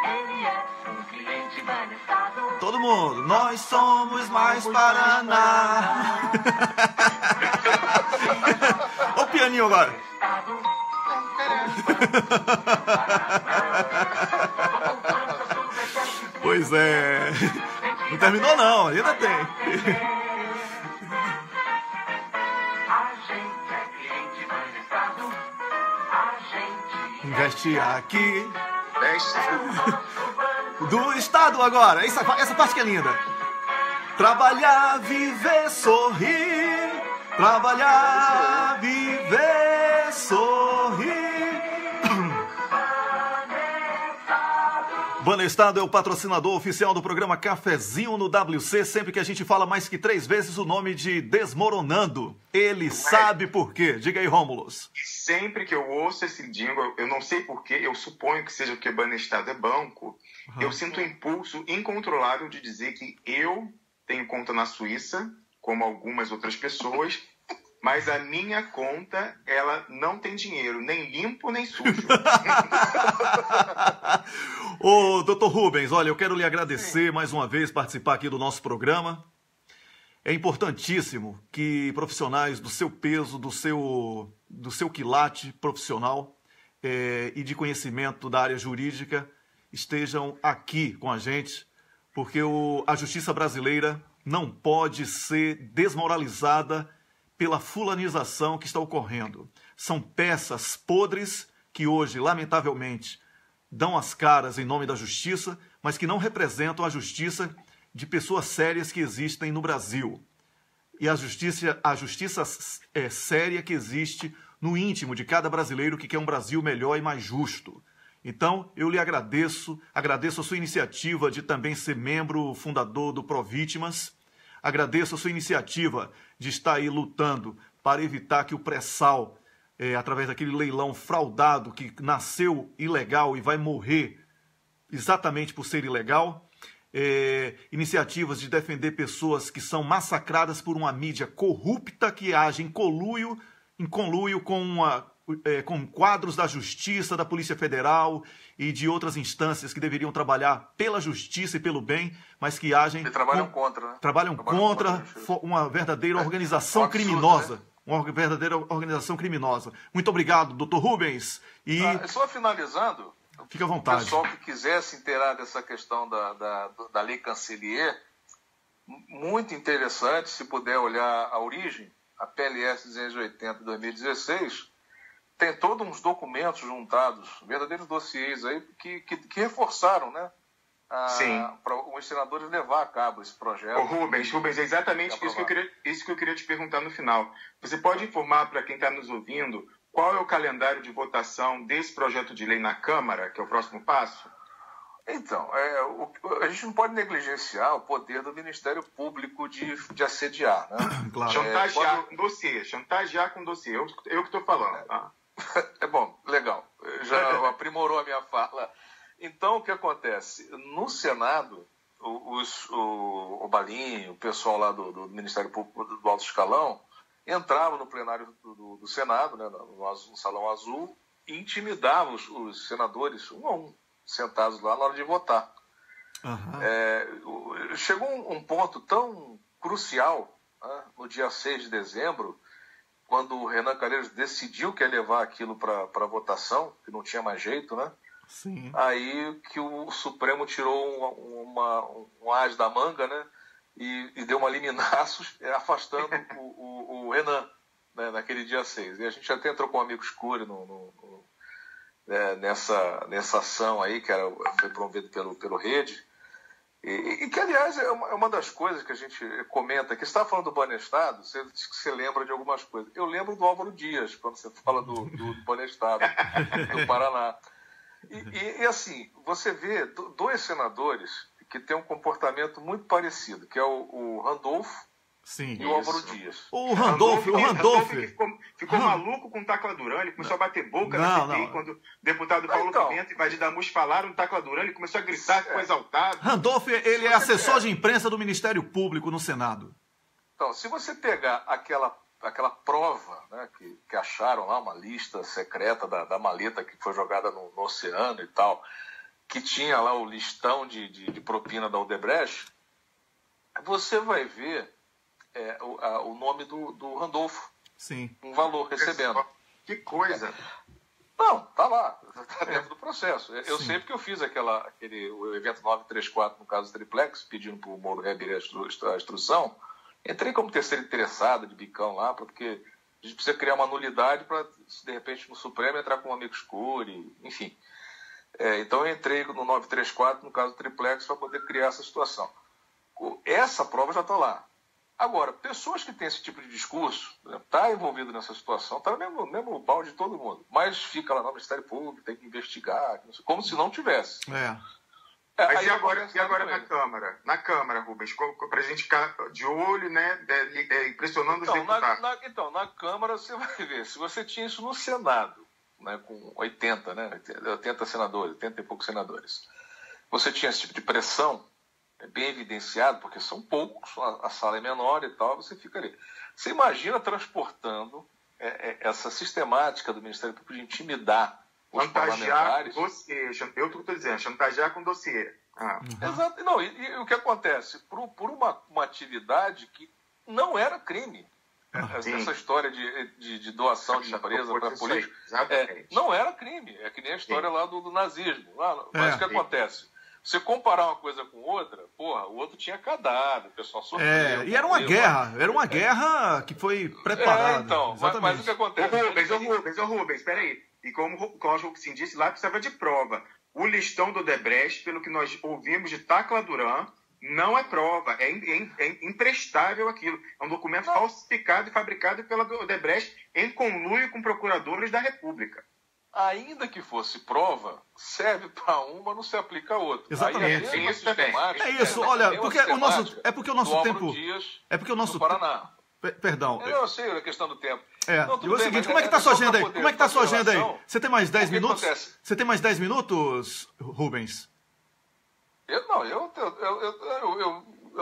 Ele é um cliente Banestado. Todo mundo, nós somos mais Paraná. Olha o pianinho agora. Pois é. Não terminou não, ainda tem. A gente é cliente Banestado. A gente Investe aqui. Veste. Do Estado agora. Essa parte que é linda. Trabalhar, viver, sorrir. Trabalhar, viver, sorrir. Banestado é o patrocinador oficial do programa Cafezinho no WC. Sempre que a gente fala mais que 3 vezes o nome de Desmoronando. Ele sabe por quê. Diga aí, Rômulus. Sempre que eu ouço esse jingle, eu não sei porquê, eu suponho que seja porque Banestado é banco, eu sinto um impulso incontrolável de dizer que eu tenho conta na Suíça, como algumas outras pessoas, mas a minha conta, ela não tem dinheiro, nem limpo, nem sujo. Ô, doutor Rubens, olha, eu quero lhe agradecer mais uma vez participar aqui do nosso programa. É importantíssimo que profissionais do seu peso, do seu quilate profissional e de conhecimento da área jurídica estejam aqui com a gente, porque a justiça brasileira não pode ser desmoralizada pela fulanização que está ocorrendo. São peças podres que hoje, lamentavelmente, dão as caras em nome da justiça, mas que não representam a justiça de pessoas sérias que existem no Brasil. E a justiça séria que existe no íntimo de cada brasileiro que quer um Brasil melhor e mais justo. Então, eu lhe agradeço a sua iniciativa de também ser membro fundador do Provítimas, agradeço a sua iniciativa de estar aí lutando para evitar que o pré-sal, através daquele leilão fraudado que nasceu ilegal e vai morrer exatamente por ser ilegal, iniciativas de defender pessoas que são massacradas por uma mídia corrupta que age em conluio com quadros da Justiça, da Polícia Federal e de outras instâncias que deveriam trabalhar pela justiça e pelo bem, mas que agem... E trabalham contra, né? Trabalham contra uma verdadeira organização criminosa. Né? Uma verdadeira organização criminosa. Muito obrigado, doutor Rubens. E só finalizando... Fique à vontade. O pessoal que quiser se inteirar dessa questão da Lei Cancelier, muito interessante, se puder olhar a origem, a PLS 280 de 2016, tem todos uns documentos juntados, verdadeiros dossiês aí, que reforçaram, né? Para os senadores levar a cabo esse projeto. Rubens, é exatamente isso que eu queria te perguntar no final. Você pode informar para quem está nos ouvindo qual é o calendário de votação desse projeto de lei na Câmara, que é o próximo passo? Então, a gente não pode negligenciar o poder do Ministério Público de assediar, né? Claro. Chantagear com dossiê. Chantagear com dossiê. Eu que estou falando. Bom, legal. Já aprimorou a minha fala. Então, o que acontece? No Senado, o Balinho, o pessoal lá do Ministério Público do Alto Escalão, entrava no plenário do Senado, né, no Salão Azul, e intimidava os senadores, um a um, sentados lá na hora de votar. Uhum. Chegou um ponto tão crucial, né, no dia 6 de dezembro, quando o Renan Calheiros decidiu que ia levar aquilo para votação, que não tinha mais jeito, né? Sim. Aí que o Supremo tirou um as da manga, né? E deu uma liminaços afastando o Renan, né, naquele dia 6. E a gente até entrou com um amigo escuro nessa ação aí, que foi promovida pelo Rede, e que, aliás, é uma das coisas que a gente comenta, que você estava falando do Banestado, você lembra de algumas coisas. Eu lembro do Álvaro Dias, quando você fala do Banestado, do Paraná. E assim, você vê dois senadores que têm um comportamento muito parecido, que é o Randolfo, sim, e o Álvaro Dias. O Randolfo ficou maluco com o Tacla Duran, ele começou a bater boca na CPI, quando o deputado Paulo Pimenta e Vadir Damus falaram no Tacla Duran, ele começou a gritar, ficou exaltado. Randolfo, ele é assessor de imprensa do Ministério Público no Senado. Então, se você pegar aquela prova, né, que acharam lá, uma lista secreta da maleta que foi jogada no oceano e tal, que tinha lá o listão de propina da Odebrecht, você vai ver o nome do Randolfo. Sim. Um valor recebendo. Que coisa! Não, tá lá, tá dentro do processo. Eu sei porque eu fiz o evento 934, no caso do Triplex, pedindo para o Moro reabrir a instrução. Entrei como terceiro interessado de bicão lá, porque a gente precisa criar uma nulidade para, de repente, no Supremo entrar com um amigo escuro, enfim. Então eu entrei no 934, no caso do Triplex, para poder criar essa situação. Essa prova já está lá. Agora, pessoas que têm esse tipo de discurso, tá envolvido nessa situação, tá no mesmo balde de todo mundo, mas fica lá no Ministério Público, tem que investigar, como se não tivesse. Mas e agora na Câmara? Na Câmara, Rubens, para a gente ficar de olho, né, impressionando os deputados. Na Câmara você vai ver, se você tinha isso no Senado, né, com 80 senadores, 80 e poucos senadores, você tinha esse tipo de pressão, bem evidenciado, porque são poucos, a sala é menor e tal, você fica ali. Você imagina transportando essa sistemática do Ministério Público de intimidar os parlamentares. Eu estou dizendo, chantagear com dossiê. Exato. Não, e o que acontece? Por uma atividade que não era crime. Essa história de doação de empresa para político não era crime. É que nem a história lá do nazismo. Mas o que acontece? Você comparar uma coisa com outra, o outro tinha cadáver, o pessoal sofreu. E era uma guerra que foi preparada. Então, mas o que acontece? Rubens, peraí. E como o Cláudio Roxin disse, lá precisava de prova. O listão do Odebrecht, pelo que nós ouvimos de Tacla Duran, não é prova, é imprestável aquilo. É um documento falsificado e fabricado pela Odebrecht em conluio com procuradores da República. Ainda que fosse prova, serve para uma, não se aplica a outra. Exatamente. É isso, olha, porque o nosso tempo... É porque o nosso Paraná. Perdão. Eu sei a questão do tempo. E o seguinte, como é que tá a sua agenda aí? Como é que tá a sua agenda aí? Você tem mais 10 minutos? Você tem mais 10 minutos, Rubens? Eu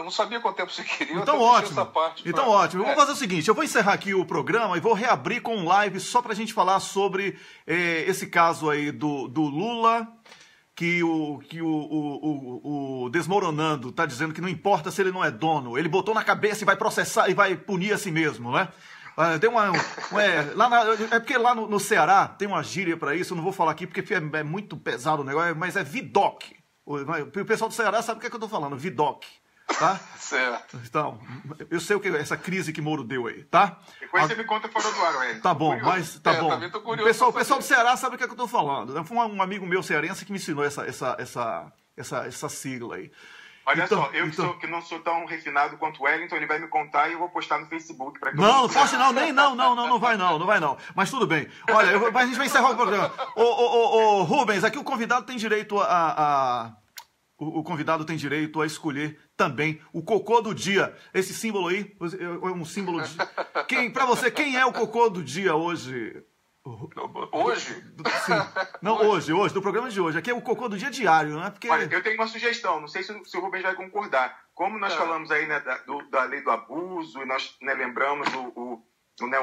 não sabia quanto tempo você queria. Então ótimo. Ótimo. Vamos fazer o seguinte, eu vou encerrar aqui o programa e vou reabrir com um live só pra gente falar sobre esse caso aí do Lula, que o Desmoronando tá dizendo que não importa se ele não é dono, ele botou na cabeça e vai processar e vai punir a si mesmo, né? É porque lá no Ceará tem uma gíria pra isso, eu não vou falar aqui porque é muito pesado o negócio, mas é vidoc. O pessoal do Ceará sabe o que é que eu tô falando, vidoc. Tá? Certo. Então, eu sei o que essa crise que Moro deu aí, tá? Depois você me conta fora do ar, Tá bom, mas tá bom. O pessoal do Ceará sabe o que é que eu tô falando. Foi um amigo meu cearense que me ensinou essa sigla aí. Olha só, que não sou tão refinado quanto o Wellington, ele vai me contar e eu vou postar no Facebook. Não poste não, não vai não. Mas tudo bem. Olha, mas a gente vai encerrar o programa. Ô, Rubens, aqui o convidado tem direito o convidado tem direito a escolher também o cocô do dia. Esse símbolo aí é um símbolo de... Pra você, quem é o cocô do dia hoje? Hoje? Sim. Não, hoje, do programa de hoje. Aqui é o cocô do dia diário, né? Porque... Olha, eu tenho uma sugestão, não sei se o Rubens vai concordar. Como nós falamos aí, né, da lei do abuso, e nós, né, lembramos o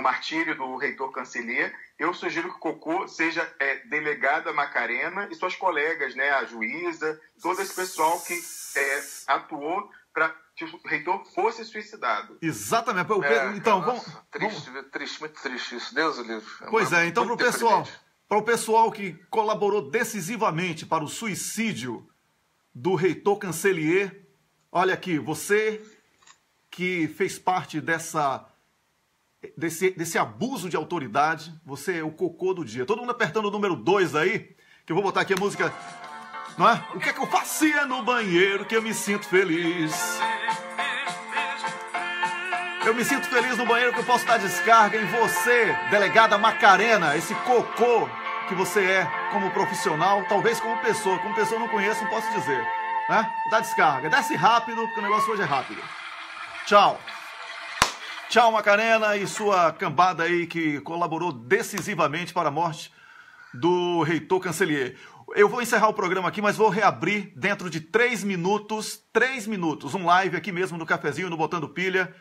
martírio do reitor Cancelier, eu sugiro que o cocô seja delegada Macarena e suas colegas, né, a juíza, todo esse pessoal que atuou para que o reitor fosse suicidado. Exatamente. Então, vamos... Muito triste isso. Deus o livre. Pois então para o pessoal que colaborou decisivamente para o suicídio do reitor Cancelier, olha aqui, você que fez parte desse abuso de autoridade, você é o cocô do dia. Todo mundo apertando o número 2 aí, que eu vou botar aqui a música, não é? O que é que eu fazia no banheiro que eu me sinto feliz? Eu me sinto feliz no banheiro que eu posso dar descarga em você, delegada Macarena, esse cocô que você é como profissional, talvez como pessoa eu não conheço, não posso dizer, né? Dá descarga, desce rápido, porque o negócio hoje é rápido. Tchau. Tchau, Macarena e sua cambada aí que colaborou decisivamente para a morte do reitor Cancelier. Eu vou encerrar o programa aqui, mas vou reabrir dentro de 3 minutos, um live aqui mesmo no Cafezinho, no Botando Pilha,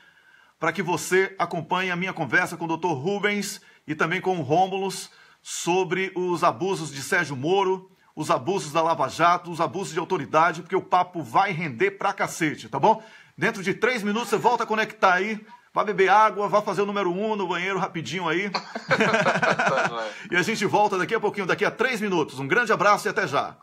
para que você acompanhe a minha conversa com o Dr. Rubens e também com o Rômulus sobre os abusos de Sérgio Moro, os abusos da Lava Jato, os abusos de autoridade, porque o papo vai render pra cacete, tá bom? Dentro de 3 minutos você volta a conectar aí, vai beber água, vai fazer o número 1 no banheiro rapidinho aí. E a gente volta daqui a pouquinho, daqui a 3 minutos. Um grande abraço e até já.